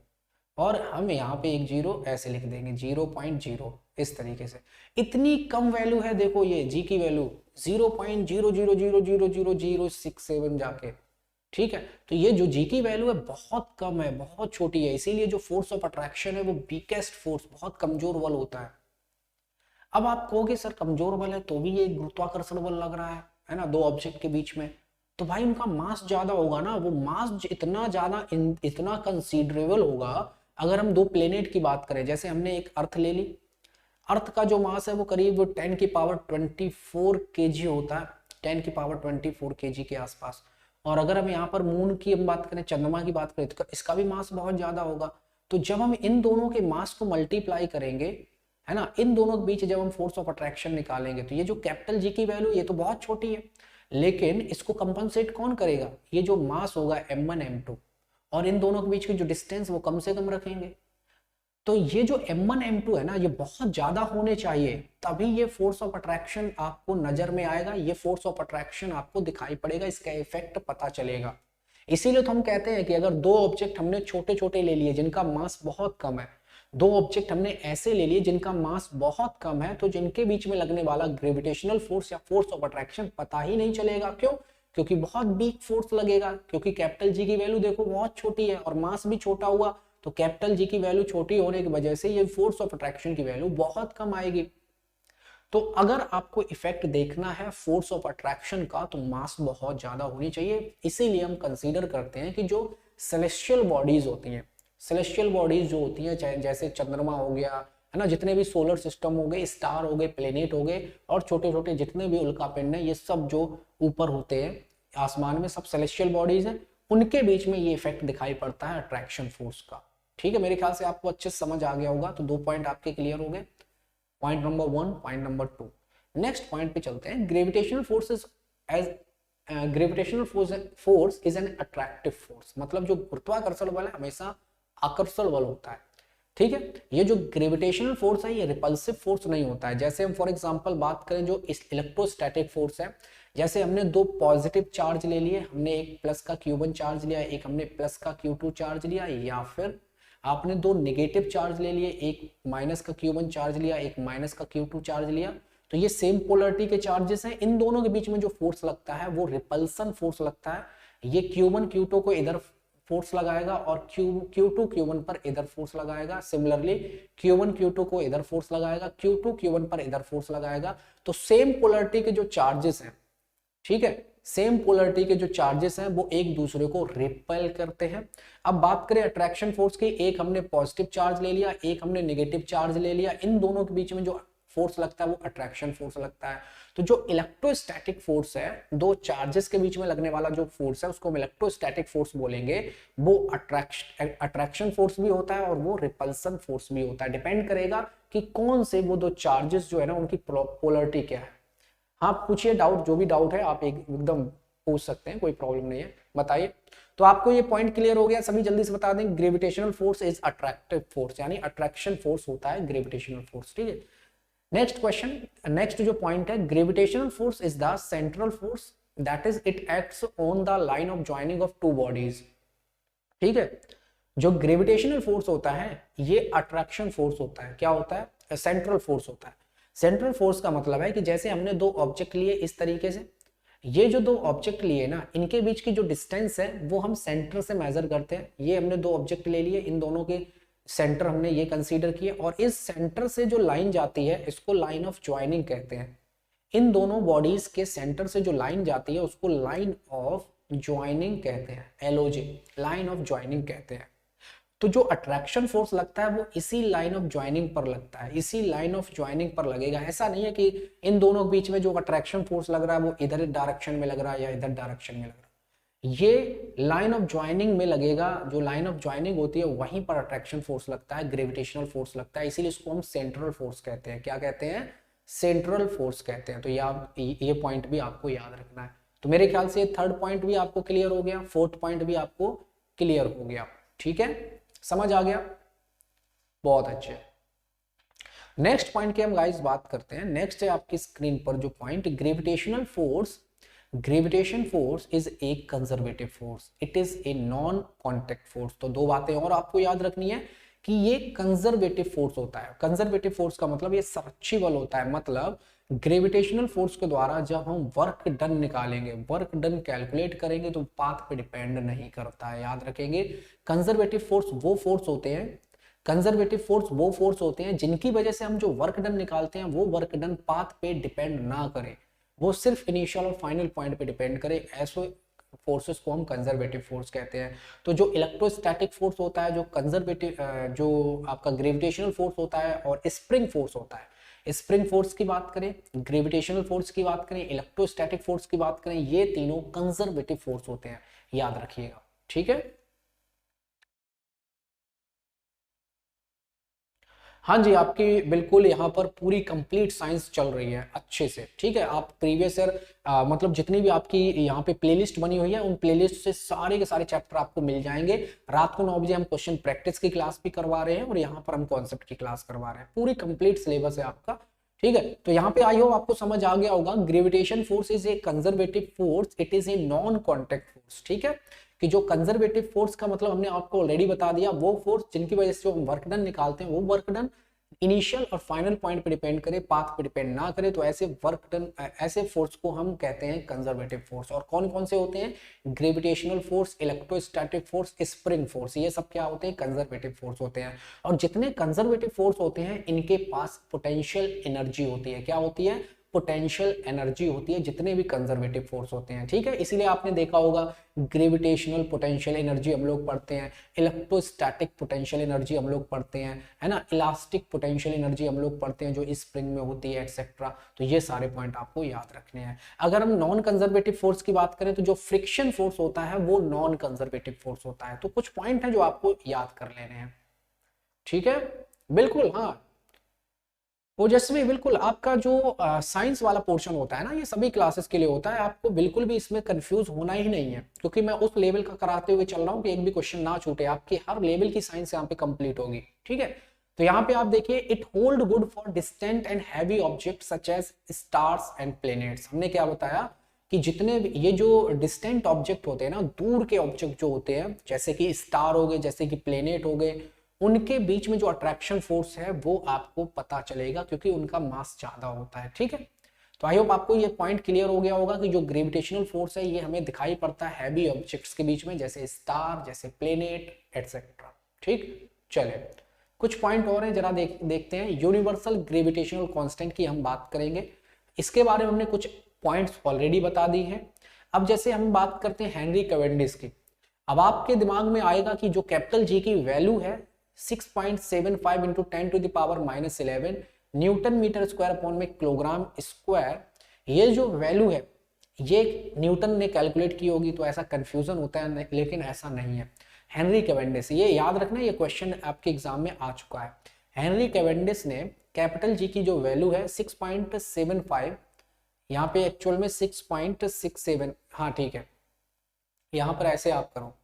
और हम यहाँ पे एक जीरो ऐसे लिख देंगे 0.0, इस तरीके से। इतनी कम वैल्यू है, देखो ये जी की वैल्यू 0.000000067 जाके। ठीक है, तो ये जो जी की वैल्यू है बहुत कम है, बहुत छोटी है, इसीलिए जो फोर्स ऑफ अट्रैक्शन है वो वीकेस्ट फोर्स, बहुत कमजोर बल होता है। अब आप कहोगे सर कमजोर बल है तो भी ये गुरुत्वाकर्षण बल लग रहा है ना, दो ऑब्जेक्ट के बीच में, तो भाई उनका मास ज्यादा होगा ना, वो मास इतना ज्यादा इतना कंसीडरेबल होगा। अगर हम दो प्लेनेट की बात करें, जैसे हमने एक अर्थ ले ली, अर्थ का जो मास है वो करीब 10 की पावर 24 kg होता है, 10 की पावर 24 kg के आसपास। और अगर हम यहाँ पर मून की हम बात करें, चंद्रमा की बात करें, तो इसका भी मास बहुत ज्यादा होगा। तो जब हम इन दोनों के मास को मल्टीप्लाई करेंगे, है ना, इन दोनों के बीच जब हम फोर्स ऑफ अट्रैक्शन निकालेंगे, तो ये जो कैपिटल जी की वैल्यू ये तो बहुत छोटी है, लेकिन इसको कंपनसेट कौन करेगा, ये जो मास होगा m1 m2, और इन दोनों के बीच की जो डिस्टेंस वो कम से कम रखेंगे। तो ये जो M1 M2 है ना, ये बहुत ज्यादा होने चाहिए, तभी ये फोर्स ऑफ अट्रैक्शन आपको नजर में आएगा, ये फोर्स ऑफ अट्रैक्शन आपको दिखाई पड़ेगा, इसका इफेक्ट पता चलेगा। इसीलिए तो हम कहते हैं कि अगर दो ऑब्जेक्ट हमने छोटे छोटे ले लिए जिनका मास बहुत कम है, दो ऑब्जेक्ट हमने ऐसे ले लिए जिनका मास बहुत कम है, तो जिनके बीच में लगने वाला ग्रेविटेशनल फोर्स या फोर्स ऑफ अट्रैक्शन पता ही नहीं चलेगा। क्यों? क्योंकि बहुत वीक फोर्स लगेगा, क्योंकि कैपिटल जी की वैल्यू देखो बहुत छोटी है और मास भी छोटा हुआ, तो कैपिटल जी की वैल्यू छोटी होने की वजह से ये फोर्स ऑफ अट्रैक्शन की वैल्यू बहुत कम आएगी। तो अगर आपको इफेक्ट देखना है फोर्स ऑफ अट्रैक्शन का, तो मास बहुत ज्यादा होनी चाहिए। इसीलिए हम कंसीडर करते हैं कि जो सेलेस्टियल बॉडीज होती हैं, सेलेस्टियल बॉडीज जो होती हैं, जैसे चंद्रमा हो गया है ना, जितने भी सोलर सिस्टम हो गए, स्टार हो गए, प्लेनेट हो गए, और छोटे छोटे जितने भी उल्का पिंड है, ये सब जो ऊपर होते हैं आसमान में, सब सेलेस्टियल बॉडीज हैं। उनके बीच में ये इफेक्ट दिखाई पड़ता है अट्रैक्शन फोर्स का। ठीक है, मेरे ख्याल से आपको अच्छे से समझ आ गया होगा। तो 2 पॉइंट आपके क्लियर हो गए, point number 1, point number 2। Next point पे चलते हैं। Gravitational forces as gravitational force is an attractive force, मतलब जो गुरुत्वाकर्षण बल है हमेशा आकर्षण बल होता है। ठीक है, ये जो ग्रेविटेशनल फोर्स है ये रिपल्सिव फोर्स नहीं होता है। जैसे हम फॉर एग्जांपल बात करें जो इलेक्ट्रोस्टैटिक फोर्स है, जैसे हमने दो पॉजिटिव चार्ज ले लिए, हमने एक प्लस का Q1 चार्ज लिया, एक हमने प्लस का Q2 चार्ज लिया, या फिर आपने दो नेगेटिव चार्ज ले लिए, एक माइनस का Q1 चार्ज लिया, एक माइनस का Q2 चार्ज लिया, तो ये सेम पोलरिटी के चार्जेस हैं। इन दोनों के बीच में जो फोर्स लगता है वो रिपल्सन फोर्स लगता है। ये Q1 Q2 को इधर फोर्स लगाएगा और Q2 Q1 पर इधर फोर्स लगाएगा। सिमिलरली Q1 Q2 को इधर फोर्स लगाएगा, Q2 Q1 पर इधर फोर्स लगाएगा। तो सेम पोलरिटी के जो चार्जेस हैं, ठीक है, सेम पोलरिटी के जो चार्जेस हैं वो एक दूसरे को रिपेल करते हैं। अब बात करें अट्रैक्शन फोर्स की, एक हमने पॉजिटिव चार्ज ले लिया, एक हमने नेगेटिव चार्ज ले लिया, इन दोनों के बीच में जो फोर्स लगता है वो अट्रैक्शन फोर्स लगता है। तो जो इलेक्ट्रोस्टैटिक फोर्स है, दो चार्जेस के बीच में लगने वाला जो फोर्स है उसको हम इलेक्ट्रोस्टैटिक फोर्स बोलेंगे। वो अट्रैक्शन फोर्स भी होता है और वो रिपल्सन फोर्स भी होता है। डिपेंड करेगा कि कौन से वो दो चार्जेस जो है ना उनकी पोलरिटी क्या है। हाँ, पूछिए डाउट, जो भी डाउट है आप एकदम पूछ सकते हैं, कोई प्रॉब्लम नहीं है, बताइए। तो आपको ये पॉइंट क्लियर हो गया? सभी जल्दी से बता दें। Gravitational force is attractive force, यानी अट्रैक्शन फोर्स होता है ग्रेविटेशनल फोर्स। ठीक है, नेक्स्ट क्वेश्चन, नेक्स्ट जो पॉइंट है, gravitational force is the central force that is it acts on the line of joining of two bodies. ठीक है, जो ग्रेविटेशनल फोर्स होता है ये अट्रैक्शन फोर्स होता है। क्या होता है? सेंट्रल फोर्स होता है। सेंट्रल फोर्स का मतलब है कि जैसे हमने दो ऑब्जेक्ट लिए इस तरीके से, ये जो दो ऑब्जेक्ट लिए ना, इनके बीच की जो डिस्टेंस है वो हम सेंटर से मेजर करते हैं। ये हमने दो ऑब्जेक्ट ले लिए, इन दोनों के सेंटर हमने ये कंसीडर किए, और इस सेंटर से जो लाइन जाती है इसको लाइन ऑफ ज्वाइनिंग कहते हैं। इन दोनों बॉडीज के सेंटर से जो लाइन जाती है उसको लाइन ऑफ ज्वाइनिंग कहते हैं, LOJ, लाइन ऑफ ज्वाइनिंग कहते हैं। तो जो अट्रैक्शन फोर्स लगता है वो इसी लाइन ऑफ ज्वाइनिंग पर लगता है, इसी लाइन ऑफ ज्वाइनिंग पर लगेगा। ऐसा नहीं है कि इन दोनों के बीच में जो अट्रैक्शन फोर्स लग रहा है वो इधर डायरेक्शन में लग रहा है या इधर डायरेक्शन में लग रहा है, ये लाइन ऑफ ज्वाइनिंग में लगेगा। जो लाइन ऑफ ज्वाइनिंग होती है वहीं पर अट्रैक्शन फोर्स लगता है, ग्रेविटेशनल फोर्स लगता है। इसीलिए इसको हम सेंट्रल फोर्स कहते हैं। क्या कहते हैं? सेंट्रल फोर्स कहते हैं। तो ये पॉइंट भी आपको याद रखना है। तो मेरे ख्याल से थर्ड पॉइंट भी आपको क्लियर हो गया, फोर्थ पॉइंट भी आपको क्लियर हो गया। ठीक है, समझ आ गया? बहुत अच्छे। नेक्स्ट पॉइंट की हम गाइस बात करते हैं। नेक्स्ट है आपकी स्क्रीन पर जो point, gravitational force. Gravitation force is a conservative force, it is a non contact force. तो दो बातें और आपको याद रखनी है कि ये कंजर्वेटिव फोर्स होता है। कंजर्वेटिव फोर्स का मतलब ये संरक्षी बल होता है। मतलब ग्रेविटेशनल फोर्स के द्वारा जब हम वर्क डन निकालेंगे, वर्क डन कैलकुलेट करेंगे, तो पाथ पे डिपेंड नहीं करता है, याद रखेंगे। कंजर्वेटिव फोर्स वो फोर्स होते हैं, कंजर्वेटिव फोर्स वो फोर्स होते हैं जिनकी वजह से हम जो वर्क डन निकालते हैं वो वर्क डन पाथ पे डिपेंड ना करे, वो सिर्फ इनिशियल और फाइनल पॉइंट पे डिपेंड करे। ऐसे फोर्सेस को हम कंजर्वेटिव फोर्स कहते हैं। तो जो इलेक्ट्रोस्टैटिक फोर्स होता है, जो कंजर्वेटिव, जो आपका ग्रेविटेशनल फोर्स होता है, और स्प्रिंग फोर्स होता है। स्प्रिंग फोर्स की बात करें, ग्रेविटेशनल फोर्स की बात करें, इलेक्ट्रोस्टैटिक फोर्स की बात करें, ये तीनों कंजर्वेटिव फोर्स होते हैं, याद रखिएगा। ठीक है, हाँ जी, आपकी बिल्कुल यहाँ पर पूरी कंप्लीट साइंस चल रही है अच्छे से, ठीक है। आप प्रीवियस ईयर मतलब जितनी भी आपकी यहाँ पे प्लेलिस्ट बनी हुई है उन प्लेलिस्ट से सारे के सारे चैप्टर आपको मिल जाएंगे। रात को 9 बजे हम क्वेश्चन प्रैक्टिस की क्लास भी करवा रहे हैं और यहाँ पर हम कॉन्सेप्ट की क्लास करवा रहे हैं। पूरी कंप्लीट सिलेबस है आपका, ठीक है। तो यहाँ पे आई होप आपको समझ आ गया होगा, gravitation force is a conservative force, it is a non contact force, ठीक है। कि जो कंजर्वेटिव फोर्स का मतलब हमने आपको ऑलरेडी बता दिया, वो फोर्स जिनकी वजह से हम वर्क डन निकालते हैं वो वर्क डन इनिशियल और फाइनल पॉइंट पे डिपेंड करे, पाथ पे डिपेंड ना करे, तो ऐसे वर्क डन ऐसे फोर्स को हम कहते हैं कंजर्वेटिव फोर्स। और कौन कौन से होते हैं? Gravitational force, electrostatic force, spring force, ये सब क्या होते हैं? कंजर्वेटिव फोर्स होते हैं। और जितने कंजर्वेटिव फोर्स होते हैं इनके पास पोटेंशियल एनर्जी होती है। क्या होती है? पोटेंशियल एनर्जी होती है जितने भी कंजर्वेटिव फोर्स होते हैं, ठीक है। इसीलिए आपने देखा होगा ग्रेविटेशनल पोटेंशियल एनर्जी हम लोग पढ़ते हैं, इलेक्ट्रोस्टैटिक पोटेंशियल एनर्जी हम लोग पढ़ते हैं, है ना, इलास्टिक पोटेंशियल एनर्जी हम लोग पढ़ते हैं जो स्प्रिंग में होती है, एक्सेट्रा। तो ये सारे पॉइंट आपको याद रखने हैं। अगर हम नॉन कंजर्वेटिव फोर्स की बात करें तो जो फ्रिक्शन फोर्स होता है वो नॉन कंजर्वेटिव फोर्स होता है। तो कुछ पॉइंट है जो आपको याद कर लेने हैं, ठीक है। बिल्कुल, हाँ ओजस्वी, बिल्कुल आपका जो साइंस वाला पोर्शन होता है ना, ये सभी क्लासेस के लिए होता है। आपको बिल्कुल भी इसमें कंफ्यूज होना ही नहीं है, क्योंकि मैं उस लेवल का कराते हुए चल रहा हूँ कि एक भी क्वेश्चन ना छूटे। आपकी हर लेवल की साइंस यहाँ पे कंप्लीट होगी, ठीक है। तो यहाँ पे आप देखिए, it hold good for distant and heavy object such as stars and planets. हमने क्या बताया कि जितने ये जो डिस्टेंट ऑब्जेक्ट होते हैं ना, दूर के ऑब्जेक्ट जो होते हैं, जैसे कि स्टार हो गए, जैसे कि प्लेनेट हो गए, उनके बीच में जो अट्रैक्शन फोर्स है वो आपको पता चलेगा, क्योंकि उनका मास ज्यादा होता है, ठीक है। तो आई होप आपको ये पॉइंट क्लियर हो गया होगा कि जो ग्रेविटेशनल फोर्स है ये हमें दिखाई पड़ता है हैवी ऑब्जेक्ट्स के बीच में, जैसे स्टार, जैसे प्लेनेट एटसेट्रा, ठीक। चले कुछ पॉइंट और हैं, जरा देखते हैं। यूनिवर्सल ग्रेविटेशनल कांस्टेंट की हम बात करेंगे, इसके बारे में हमने कुछ पॉइंट्स ऑलरेडी बता दी हैं। अब जैसे हम बात करते हैं हेनरी कैवेंडिश की, अब आपके दिमाग में आएगा कि जो कैपिटल जी की वैल्यू है 6.75 into 10 to the power -11 newton metre square upon में किलोग्राम स्क्वायर, ये जो वैल्यू है ये न्यूटन ने कैलकुलेट की होगी, तो ऐसा कंफ्यूजन होता है, लेकिन ऐसा नहीं है। हेनरी कैवेंडिश, ये याद रखना, ये क्वेश्चन आपके एग्जाम में आ चुका है। हेनरी कैवेंडिश ने कैपिटल जी की जो वैल्यू है 6.75, यहाँ पे एक्चुअल में 6.67, हाँ ठीक है, यहाँ पर ऐसे आप करो।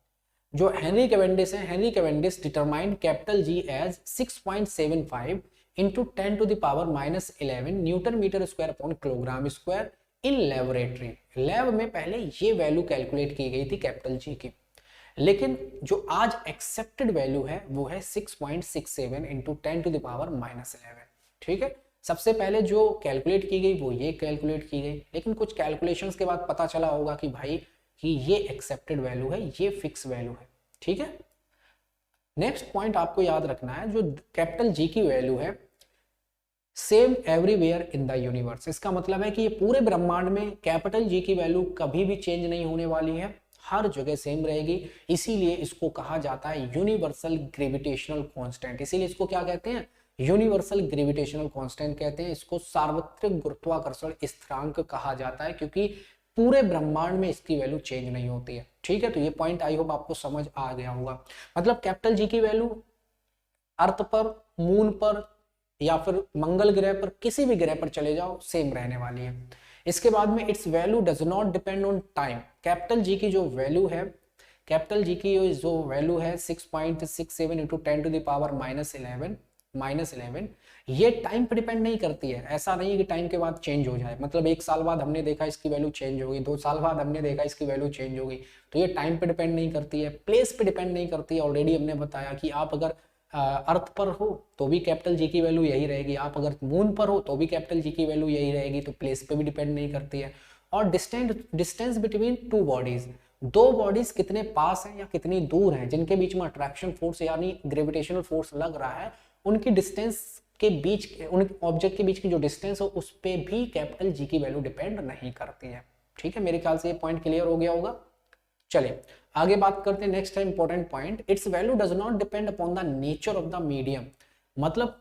जो हेनरी कैवेंडिश है, Henry Cavendish determined capital G as 6.75 into 10 to the power -11 newton metre square upon kilogram square in laboratory. Lab में पहले ये वैल्यू कैलकुलेट की गई थी कैपिटल जी की, लेकिन जो आज एक्सेप्टेड वैल्यू है वो है 6.67 इंटू 10 टू द पावर -11, ठीक है। सबसे पहले जो कैलकुलेट की गई वो ये कैलकुलेट की गई, लेकिन कुछ कैलकुलेशंस के बाद पता चला होगा कि भाई कि ये एक्सेप्टेड वैल्यू है, ये फिक्स वैल्यू है, ठीक है। नेक्स्ट पॉइंट आपको याद रखना है, जो कैपिटल जी की वैल्यू है same everywhere in the universe. इसका मतलब है कि ये पूरे ब्रह्मांड में कैपिटल जी की वैल्यू कभी भी चेंज नहीं होने वाली है, हर जगह सेम रहेगी। इसीलिए इसको कहा जाता है यूनिवर्सल ग्रेविटेशनल कांस्टेंट। इसीलिए इसको क्या कहते हैं? यूनिवर्सल ग्रेविटेशनल कांस्टेंट कहते हैं। इसको सार्वत्रिक गुरुत्वाकर्षण स्थिरांक कहा जाता है, क्योंकि पूरे ब्रह्मांड में इसकी वैल्यू चेंज नहीं होती है, ठीक है। तो ये पॉइंट आई होप आपको समझ आ गया होगा। मतलब कैपिटल जी की वैल्यू अर्थ पर, मून पर या फिर मंगल ग्रह पर, किसी भी ग्रह पर चले जाओ सेम रहने वाली है। इसके बाद में it's value does not depend on time. Capital G की जो वैल्यू है, कैपिटल जी की जो वैल्यू है 6.67 इंटू 10 टू द पावर -11, ये टाइम पर डिपेंड नहीं करती है। ऐसा नहीं है कि टाइम के बाद चेंज हो जाए, मतलब 1 साल बाद हमने देखा इसकी वैल्यू चेंज होगी, 2 साल बाद हमने देखा इसकी वैल्यू चेंज होगी, तो ये टाइम पे डिपेंड नहीं करती है, प्लेस पे डिपेंड नहीं करती है। ऑलरेडी हमने बताया कि आप अगर अर्थ पर हो तो भी कैपिटल जी की वैल्यू यही रहेगी, आप अगर मून पर हो तो भी कैपिटल जी की वैल्यू यही रहेगी, तो प्लेस पे भी डिपेंड नहीं करती है। और डिस्टेंस बिटवीन टू बॉडीज, दो बॉडीज कितने पास हैं या कितनी दूर हैं, जिनके बीच में अट्रैक्शन फोर्स यानी ग्रेविटेशनल फोर्स लग रहा है, उनकी डिस्टेंस के बीच, उन ऑब्जेक्ट के बीच की जो डिस्टेंस हो उस पे भी कैपिटल जी की वैल्यू डिपेंड नहीं करती है, ठीक है। मेरे ख्याल से ये पॉइंट क्लियर हो गया होगा। चलिए आगे बात करते हैं। नेक्स्ट है important point, it's value does not depend upon the nature of the medium. मतलब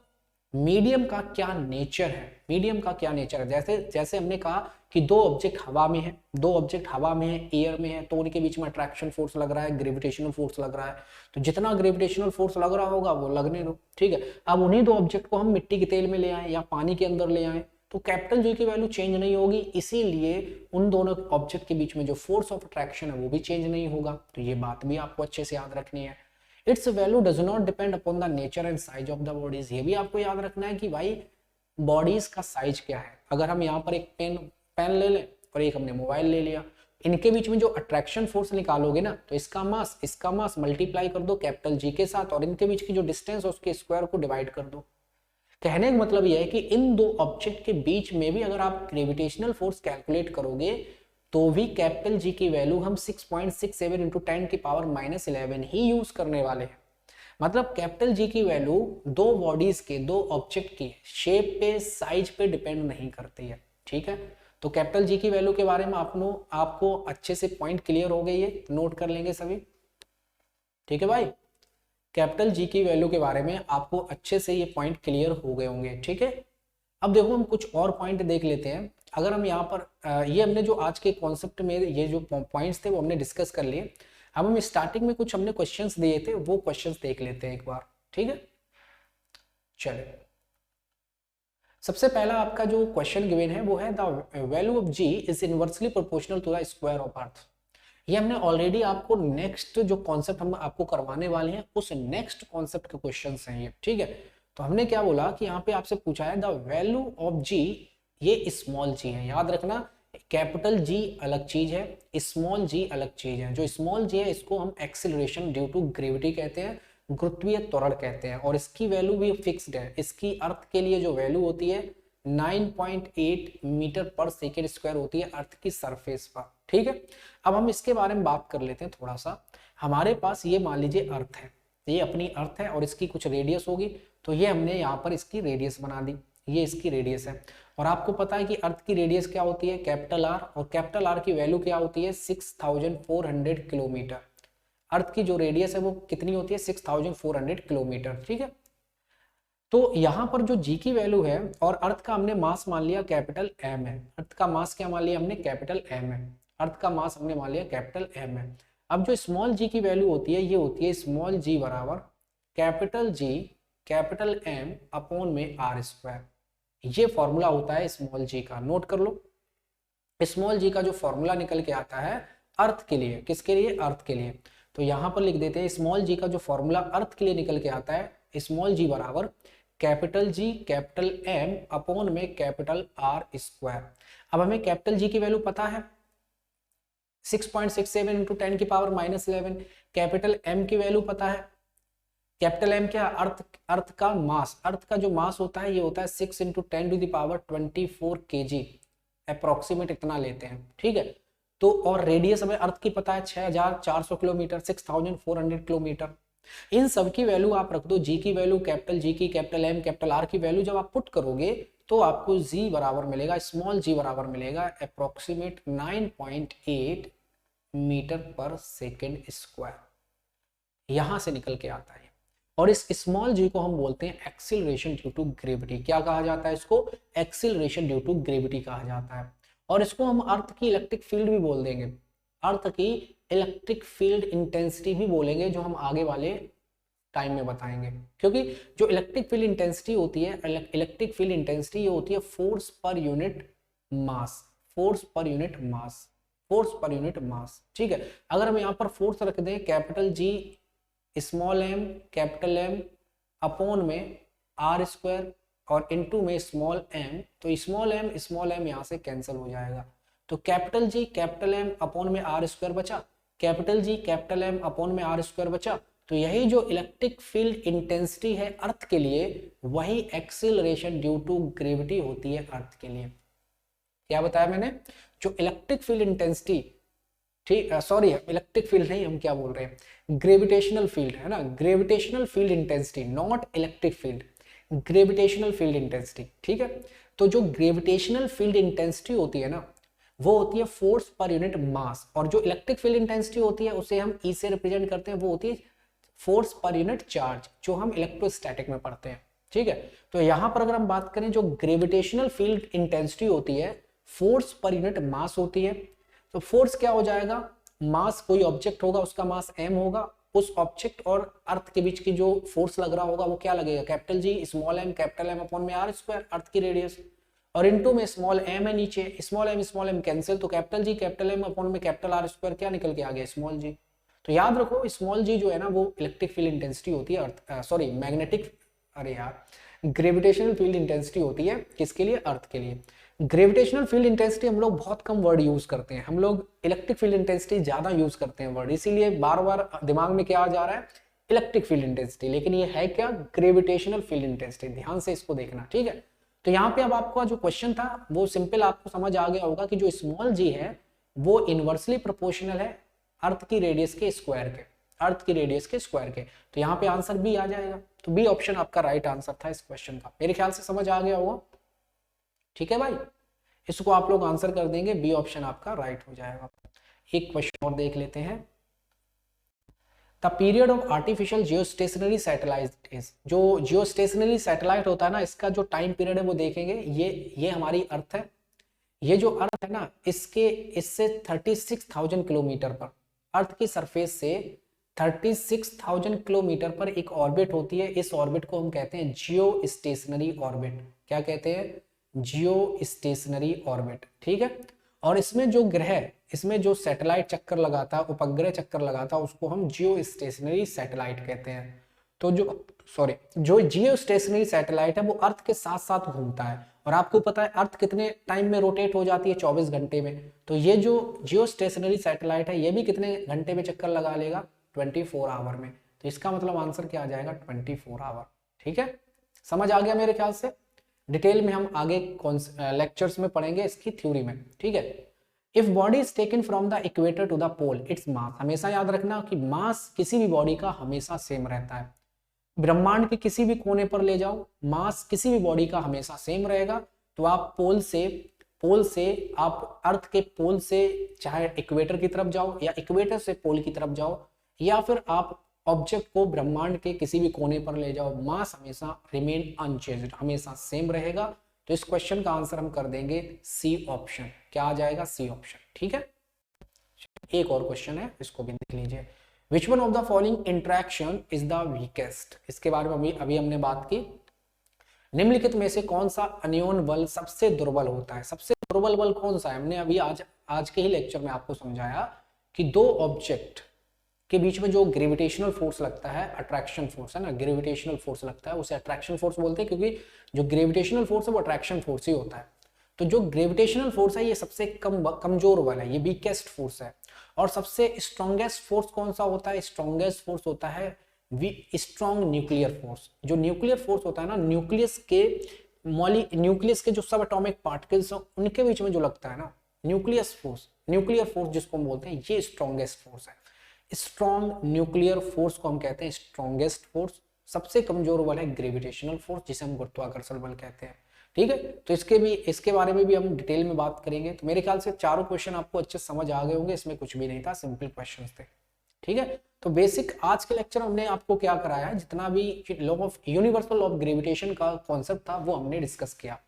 मीडियम का क्या नेचर है, मीडियम का क्या नेचर है। जैसे जैसे हमने कहा कि दो ऑब्जेक्ट हवा में है, दो ऑब्जेक्ट हवा में है, एयर में है, तो उनके बीच में अट्रैक्शन फोर्स लग रहा है, ग्रेविटेशनल फोर्स लग रहा है, तो जितना ग्रेविटेशनल फोर्स लग रहा होगा वो लगने दो, ठीक है। अब उन्हीं दो ऑब्जेक्ट को हम मिट्टी के तेल में ले आए या पानी के अंदर ले आए, तो कैपिटल जी की वैल्यू चेंज नहीं होगी, इसीलिए उन दोनों ऑब्जेक्ट के बीच में जो फोर्स ऑफ अट्रैक्शन है वो भी चेंज नहीं होगा। तो ये बात भी आपको अच्छे से याद रखनी है। It's value does not depend upon the nature and size of the bodies. ये भी आपको याद रखना है कि भाई बॉडीज का साइज क्या है। अगर हम यहाँ पर एक पेन ले लें और एक हमने मोबाइल ले लिया, इनके बीच में जो अट्रैक्शन फोर्स निकालोगे ना, तो इसका मास मल्टीप्लाई कर दो कैपिटल जी के साथ और इनके बीच की जो डिस्टेंस है उसके स्क्वायर को डिवाइड कर दो। कहने का मतलब यह है कि इन दो ऑब्जेक्ट के बीच में भी अगर आप ग्रेविटेशनल फोर्स कैलकुलेट करोगे तो भी कैपिटल जी की वैल्यू हम 6.67 इंटू 10 की पावर -11 ही यूज करने वाले हैं। मतलब कैपिटल जी की वैल्यू दो बॉडीज के, दो ऑब्जेक्ट की शेप पे, साइज पे डिपेंड नहीं करती है, ठीक है। तो कैपिटल जी की वैल्यू के बारे में आपको अच्छे से पॉइंट क्लियर हो गई है, नोट कर लेंगे सभी, ठीक है भाई। कैपिटल जी की वैल्यू के बारे में आपको अच्छे से ये पॉइंट क्लियर हो गए होंगे, ठीक है। अब देखो हम कुछ और पॉइंट देख लेते हैं। अगर हम यहाँ पर ये हमने जो आज के कॉन्सेप्ट में ये जो पॉइंट्स थे वो हमने डिस्कस कर लिए। अब हम स्टार्टिंग में कुछ हमने क्वेश्चंस दिए थे, वो क्वेश्चंस देख लेते हैं एक बार, ठीक है। चलिए, सबसे पहला आपका जो क्वेश्चन गिवन है वो है the value of G is inversely proportional to the square of Earth. ये हमने ऑलरेडी आपको नेक्स्ट जो कॉन्सेप्ट हम आपको करवाने वाले हैं उस नेक्स्ट कॉन्सेप्ट के क्वेश्चंस हैं ये, ठीक है। तो हमने क्या बोला कि यहाँ पे आपसे पूछा है द वैल्यू ऑफ जी, ये स्मॉल जी है, याद रखना कैपिटल जी अलग चीज है, स्मॉल जी अलग चीज है। जो स्मॉल जी है इसको हम एक्सिलरेशन ड्यू टू ग्रेविटी कहते हैं, गुरुत्वीय त्वरण कहते हैं, और इसकी वैल्यू भी फिक्स्ड है। इसकी अर्थ के लिए जो वैल्यू होती है 9.8 मीटर पर सेकेंड स्क्वायर होती है अर्थ की सरफेस पर, ठीक है। अब हम इसके बारे में बात कर लेते हैं थोड़ा सा। हमारे पास ये मान लीजिए अर्थ है, ये अपनी अर्थ है और इसकी कुछ रेडियस होगी, तो ये हमने यहाँ पर इसकी रेडियस बना दी, ये इसकी रेडियस है। और आपको पता है कि अर्थ की रेडियस क्या होती है, कैपिटल आर, और कैपिटल आर की वैल्यू क्या होती है 6400 किलोमीटर। अर्थ की जो रेडियस है वो कितनी होती है 6400 किलोमीटर, ठीक है। तो यहाँ पर जो जी की वैल्यू है और अर्थ का हमने मास मान लिया कैपिटल एम है, अर्थ का मास क्या मान लिया हमने कैपिटल एम है, अर्थ का मास हमने मान लिया कैपिटल एम है। अब जो स्मॉल जी की वैल्यू होती है ये होती है स्मॉल जी बराबर capital G capital M upon में आर स्क्वायर। ये फॉर्मूला होता है स्मॉल जी का, नोट कर लो। स्मॉल जी का जो फॉर्मूला निकल के आता है अर्थ के लिए, किसके लिए, अर्थ के लिए, तो यहाँ पर लिख देते हैं स्मॉल जी का जो फॉर्मूला अर्थ के लिए निकल के आता है स्मॉल जी बराबर capital G capital M upon में कैपिटल आर स्क्वायर। अब हमें कैपिटल जी की वैल्यू पता है 6.67 इंटू 10 की पावर -11, कैपिटल एम की वैल्यू पता है, कैपिटल एम क्या, अर्थ का मास, अर्थ का जो मास होता है ये होता है 6 into 10 to the power 24 kg, approximate इतना लेते हैं, ठीक है। तो और रेडियस हमें अर्थ की पता है 6400 किलोमीटर, 6400 किलोमीटर। इन सब की वैल्यू आप रख दो, जी की वैल्यू, कैपिटल जी की, कैपिटल एम, कैपिटल आर की वैल्यू जब आप पुट करोगे तो आपको जी बराबर मिलेगा, स्मॉल जी बराबर मिलेगा अप्रोक्सीमेट 9.8 मीटर पर सेकेंड स्क्वायर, यहां से निकल के आता है। और इस स्मॉल जी को हम बोलते हैं एक्सीलरेशन ड्यू टू ग्रेविटी। क्या कहा जाता है इसको, एक्सीलरेशन ड्यू टू ग्रेविटी कहा जाता है। और इसको हम अर्थ की इलेक्ट्रिक फील्ड भी बोल देंगे, अर्थ की इलेक्ट्रिक फील्ड इंटेंसिटी भी बोलेंगे, जो हम आगे वाले टाइम में बताएंगे। क्योंकि जो इलेक्ट्रिक फील्ड इंटेंसिटी होती है, इलेक्ट्रिक फील्ड इंटेंसिटी ये होती है force per unit mass, force per unit mass, force per unit mass, ठीक है। अगर हम यहाँ पर फोर्स रख दें capital G small M capital M upon में आर स्क्वायर और इनटू में स्मॉल एम, तो स्मॉल एम यहाँ से कैंसिल हो जाएगा। तो capital G capital M upon में आर स्क्वायर बचा, capital G capital M upon में आर स्क्वायर बचा। तो यही जो इलेक्ट्रिक फील्ड इंटेंसिटी है अर्थ के लिए, वही एक्सीलरेशन ड्यू टू ग्रेविटी होती है अर्थ के लिए। क्या बताया मैंने, जो इलेक्ट्रिक फील्ड इंटेंसिटी, ठीक, सॉरी इलेक्ट्रिक फील्ड नहीं, हम क्या बोल रहे हैं, ग्रेविटेशनल फील्ड है ना, gravitational field intensity, not electric field, gravitational field intensity, ठीक है। तो जो ग्रेविटेशनल फील्ड इंटेंसिटी होती है ना, वो होती है फोर्स पर यूनिट मास, और जो इलेक्ट्रिक फील्ड इंटेंसिटी होती है उसे हम ई से रिप्रेजेंट करते हैं, वो होती है फोर्स पर यूनिट चार्ज, जो हम इलेक्ट्रोस्टैटिक में पढ़ते हैं, ठीक है। तो यहाँ पर अगर हम बात करें, जो ग्रेविटेशनल फील्ड इंटेंसिटी होती है फोर्स पर यूनिट मास होती है। तो फोर्स क्या हो जाएगा, मास, कोई ऑब्जेक्ट होगा उसका मास m होगा, उस ऑब्जेक्ट और अर्थ के बीच की जो फोर्स लग रहा होगा वो क्या लगेगा, capital G small m capital M upon में r², अर्थ की रेडियस, और इनटू में स्मॉल m है नीचे, स्मॉल m कैंसिल, तो capital G capital M upon में कैपिटल R² क्या निकल के आ गया, स्मॉल जी। तो याद रखो स्मॉल जी जो है ना वो इलेक्ट्रिक फील्ड इंटेंसिटी होती है अर्थ, सॉरी मैग्नेटिक, अरे यार ग्रेविटेशनल फील्ड इंटेंसिटी होती है किसके लिए, अर्थ के लिए। ग्रेविटेशनल फील्ड इंटेंसिटी हम लोग बहुत कम वर्ड यूज करते हैं, हम लोग इलेक्ट्रिक फील्ड इंटेंसिटी ज्यादा यूज करते हैं वर्ड, इसीलिए बार बार दिमाग में क्या आ जा रहा है, इलेक्ट्रिक फील्ड इंटेंसिटी, लेकिन ये है क्या, ग्रेविटेशनल फील्ड इंटेंसिटी। ध्यान से इसको देखना, ठीक है। तो यहाँ पे अब आपका जो क्वेश्चन था वो सिंपल आपको समझ आ गया होगा कि जो स्मॉल जी है वो इनवर्सली प्रोपोर्शनल है अर्थ की रेडियस के स्क्वायर के, अर्थ की रेडियस के स्क्वायर के। तो यहाँ पे आंसर बी आ जाएगा। तो बी ऑप्शन आपका राइट आंसर था इस क्वेश्चन का, मेरे ख्याल से समझ आ गया होगा, ठीक है भाई। इसको आप लोग आंसर कर देंगे, बी ऑप्शन आपका राइट हो जाएगा। एक क्वेश्चन और देख लेते हैं। The period of artificial geostationary satellite is, जो जियोस्टेशनरी सैटेलाइट होता है ना इसका जो टाइम पीरियड है वो देखेंगे। ये हमारी अर्थ है, ये जो अर्थ है ना इससे 36,000 किलोमीटर पर, अर्थ की सरफेस से 36,000 किलोमीटर पर एक ऑर्बिट होती है। इस ऑर्बिट को हम कहते हैं जियो स्टेशनरी ऑर्बिट। क्या कहते हैं, जियो स्टेशनरी ऑर्बिट, ठीक है। और इसमें जो ग्रह, इसमें जो सैटेलाइट चक्कर लगाता है, उपग्रह चक्कर लगाता है, उसको हम जियो स्टेशनरी सैटेलाइट कहते हैं। तो जो जियो स्टेशनरी सैटेलाइट है वो अर्थ के साथ साथ घूमता है, और आपको पता है अर्थ कितने टाइम में रोटेट हो जाती है, 24 घंटे में। तो ये जो जियो स्टेशनरी सैटेलाइट है ये भी कितने घंटे में चक्कर लगा लेगा, 24 आवर में। तो इसका मतलब आंसर क्या आ जाएगा, 24 आवर, ठीक है। समझ आ गया मेरे ख्याल से। डिटेल में हम आगे लेक्चर्स में पढ़ेंगे इसकी थ्योरी में, ठीक है। If body is taken from the equator to the pole, it's mass, हमेशा याद रखना कि मास किसी भी बॉडी का हमेशा सेम रहता है। ब्रह्मांड के किसी भी कोने पर ले जाओ, मास किसी भी बॉडी का हमेशा सेम रहेगा। तो आप पोल से आप अर्थ के पोल से चाहे इक्वेटर की तरफ जाओ या इक्वेटर से पोल की तरफ जाओ, या फिर आप ऑब्जेक्ट को ब्रह्मांड के किसी भी कोने पर ले जाओ, मास हमेशा रिमेन अनचेंज्ड, हमेशा सेम रहेगा। तो इस क्वेश्चन का आंसर हम कर देंगे सी ऑप्शन। क्या आ जाएगा, सी ऑप्शन, ठीक है। एक और क्वेश्चन है, इसको भी देख लीजिए। Which one of the following interaction is the weakest, इसके बारे में अभी हमने बात की। निम्नलिखित में से कौन सा अनियोन बल सबसे दुर्बल होता है, सबसे दुर्बल बल कौन सा है। हमने अभी आज के ही लेक्चर में आपको समझाया कि दो ऑब्जेक्ट के बीच में जो ग्रेविटेशनल फोर्स लगता है, अट्रैक्शन फोर्स है ना, ग्रेविटेशनल फोर्स लगता है, उसे अट्रैक्शन फोर्स बोलते हैं, क्योंकि जो ग्रेविटेशनल फोर्स है वो अट्रैक्शन फोर्स ही होता है। तो जो ग्रेविटेशनल फोर्स है ये सबसे कमजोर वाला है, ये वीकेस्ट फोर्स है। और सबसे स्ट्रॉन्गेस्ट फोर्स कौन सा होता है, स्ट्रॉन्गेस्ट फोर्स होता है स्ट्रॉन्ग न्यूक्लियर फोर्स। जो न्यूक्लियर फोर्स होता है ना, न्यूक्लियस के जो सब एटॉमिक पार्टिकल्स हैं उनके बीच में जो लगता है ना, न्यूक्लियर फोर्स जिसको हम बोलते हैं, ये स्ट्रॉन्गेस्ट फोर्स है। स्ट्रॉन्ग न्यूक्लियर फोर्स को हम कहते हैं स्ट्रॉन्गेस्ट फोर्स। सबसे कमजोर वाला है ग्रेविटेशनल फोर्स, जिसे हम गुरुत्वाकर्षण बल कहते हैं, ठीक है। तो इसके बारे में भी हम डिटेल में बात करेंगे। तो मेरे ख्याल से चारों क्वेश्चन आपको अच्छे समझ आ गए होंगे, इसमें कुछ भी नहीं था, सिंपल क्वेश्चंस थे, ठीक है। तो बेसिक आज के लेक्चर हमने आपको क्या कराया है, जितना भी law of universal of gravitation का कॉन्सेप्ट था वो हमने डिस्कस किया।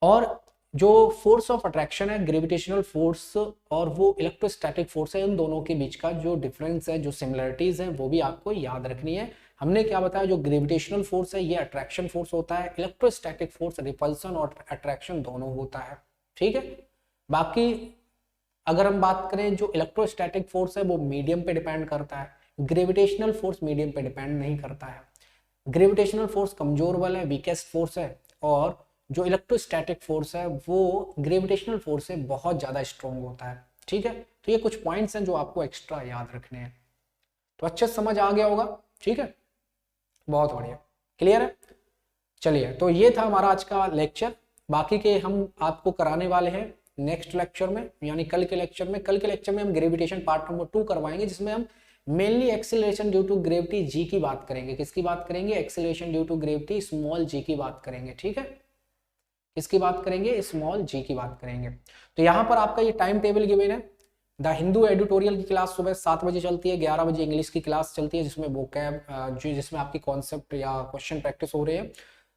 और जो फोर्स ऑफ अट्रैक्शन है, ग्रेविटेशनल फोर्स, और वो इलेक्ट्रोस्टैटिक फोर्स है, इन दोनों के बीच का जो डिफरेंस है, जो सिमिलरिटीज है, वो भी आपको याद रखनी है। हमने क्या बताया, जो ग्रेविटेशनल फोर्स है ये अट्रैक्शन फोर्स होता है, इलेक्ट्रोस्टैटिक फोर्स रिपल्सन और अट्रैक्शन दोनों होता है, ठीक है। बाकी अगर हम बात करें, जो इलेक्ट्रोस्टैटिक फोर्स है वो मीडियम पे डिपेंड करता है, ग्रेविटेशनल फोर्स मीडियम पे डिपेंड नहीं करता है। ग्रेविटेशनल फोर्स कमजोर वाला है, वीकेस्ट फोर्स है, और जो इलेक्ट्रोस्टैटिक फोर्स है वो ग्रेविटेशनल फोर्स से बहुत ज्यादा स्ट्रॉन्ग होता है, ठीक है। तो ये कुछ पॉइंट्स हैं जो आपको एक्स्ट्रा याद रखने हैं। तो अच्छे समझ आ गया होगा, ठीक है, बहुत बढ़िया, क्लियर है। चलिए, तो ये था हमारा आज का लेक्चर। बाकी के हम आपको कराने वाले हैं नेक्स्ट लेक्चर में, यानी कल के लेक्चर में हम ग्रेविटेशन पार्ट नंबर 2 करवाएंगे, जिसमें हम mainly acceleration due to gravity g की बात करेंगे। किसकी बात करेंगे, acceleration due to gravity small g की बात करेंगे, ठीक है। इसकी बात करेंगे, स्मॉल जी की बात करेंगे। तो यहाँ पर आपका ये टाइम टेबल गिवन है, द हिंदू एडिटोरियल की क्लास सुबह 7 बजे चलती है, 11 बजे इंग्लिश की क्लास चलती है जिसमें वोकैब जिसमें आपकी कॉन्सेप्ट या क्वेश्चन प्रैक्टिस हो रहे हैं।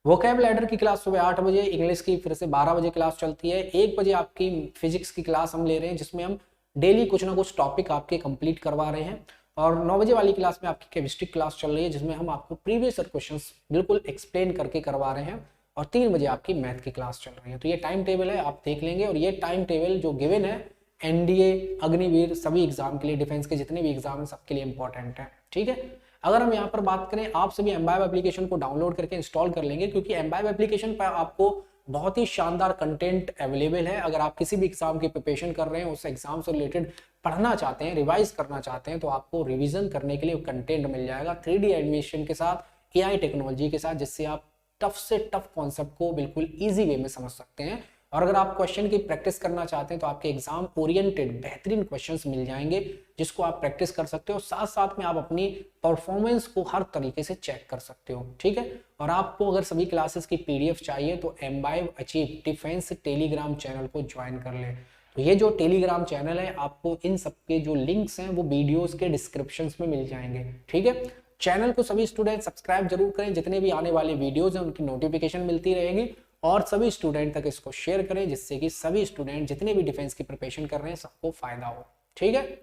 वोकैब लैडर की क्लास सुबह 8 बजे, इंग्लिश की फिर से 12 बजे क्लास चलती है। 1 बजे आपकी फिजिक्स की क्लास हम ले रहे हैं जिसमें हम डेली कुछ ना कुछ टॉपिक आपके कंप्लीट करवा रहे हैं। और 9 बजे वाली क्लास में आपकी केमिस्ट्री क्लास चल रही है जिसमें हम आपको प्रीवियस क्वेश्चंस बिल्कुल एक्सप्लेन करके करवा रहे हैं। और 3 बजे आपकी मैथ की क्लास चल रही है। तो ये टाइम टेबल है, आप देख लेंगे। और ये टाइम टेबल जो गिवन है एनडीए, अग्निवीर, सभी एग्जाम के लिए, डिफेंस के जितने भी एग्जाम है सबके लिए इंपॉर्टेंट है। ठीक है, अगर हम यहाँ पर बात करें, आप सभी एम्बाइब एप्लीकेशन को डाउनलोड करके इंस्टॉल कर लेंगे क्योंकि एम्बाइब एप्लीकेशन पर आपको बहुत ही शानदार कंटेंट अवेलेबल है। अगर आप किसी भी एग्जाम की प्रिपरेशन कर रहे हैं, उस एग्जाम से रिलेटेड पढ़ना चाहते हैं, रिवाइज करना चाहते हैं, तो आपको रिवीजन करने के लिए कंटेंट मिल जाएगा 3D एनिमेशन के साथ, एआई टेक्नोलॉजी के साथ, जिससे आप टफ से टफ कॉन्सेप्ट को बिल्कुल इजी वे में समझ सकते हैं। और अगर आप क्वेश्चन की प्रैक्टिस करना चाहते हैं तो आपके एग्जाम ओरिएंटेड बेहतरीन क्वेश्चंस मिल जाएंगे जिसको आप प्रैक्टिस कर सकते हो। साथ साथ में आप अपनी परफॉर्मेंस को हर तरीके से चेक कर सकते हो। ठीक है, और आपको अगर सभी क्लासेस की पीडीएफ चाहिए तो imbibe achieve defence Telegram channel को ज्वाइन कर ले। तो ये जो टेलीग्राम चैनल है, आपको इन सबके जो लिंक्स हैं वो वीडियोस के डिस्क्रिप्शन में मिल जाएंगे। ठीक है, चैनल को सभी स्टूडेंट सब्सक्राइब जरूर करें, जितने भी आने वाले वीडियोस हैं उनकी नोटिफिकेशन मिलती रहेगी। और सभी स्टूडेंट तक इसको शेयर करें जिससे कि सभी स्टूडेंट जितने भी डिफेंस की प्रिपरेशन कर रहे हैं सबको फायदा हो। ठीक है,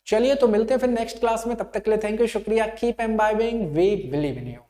चलिए तो मिलते हैं फिर नेक्स्ट क्लास में। तब तक के लिए थैंक यू, शुक्रिया। Keep embibing, we believe in you.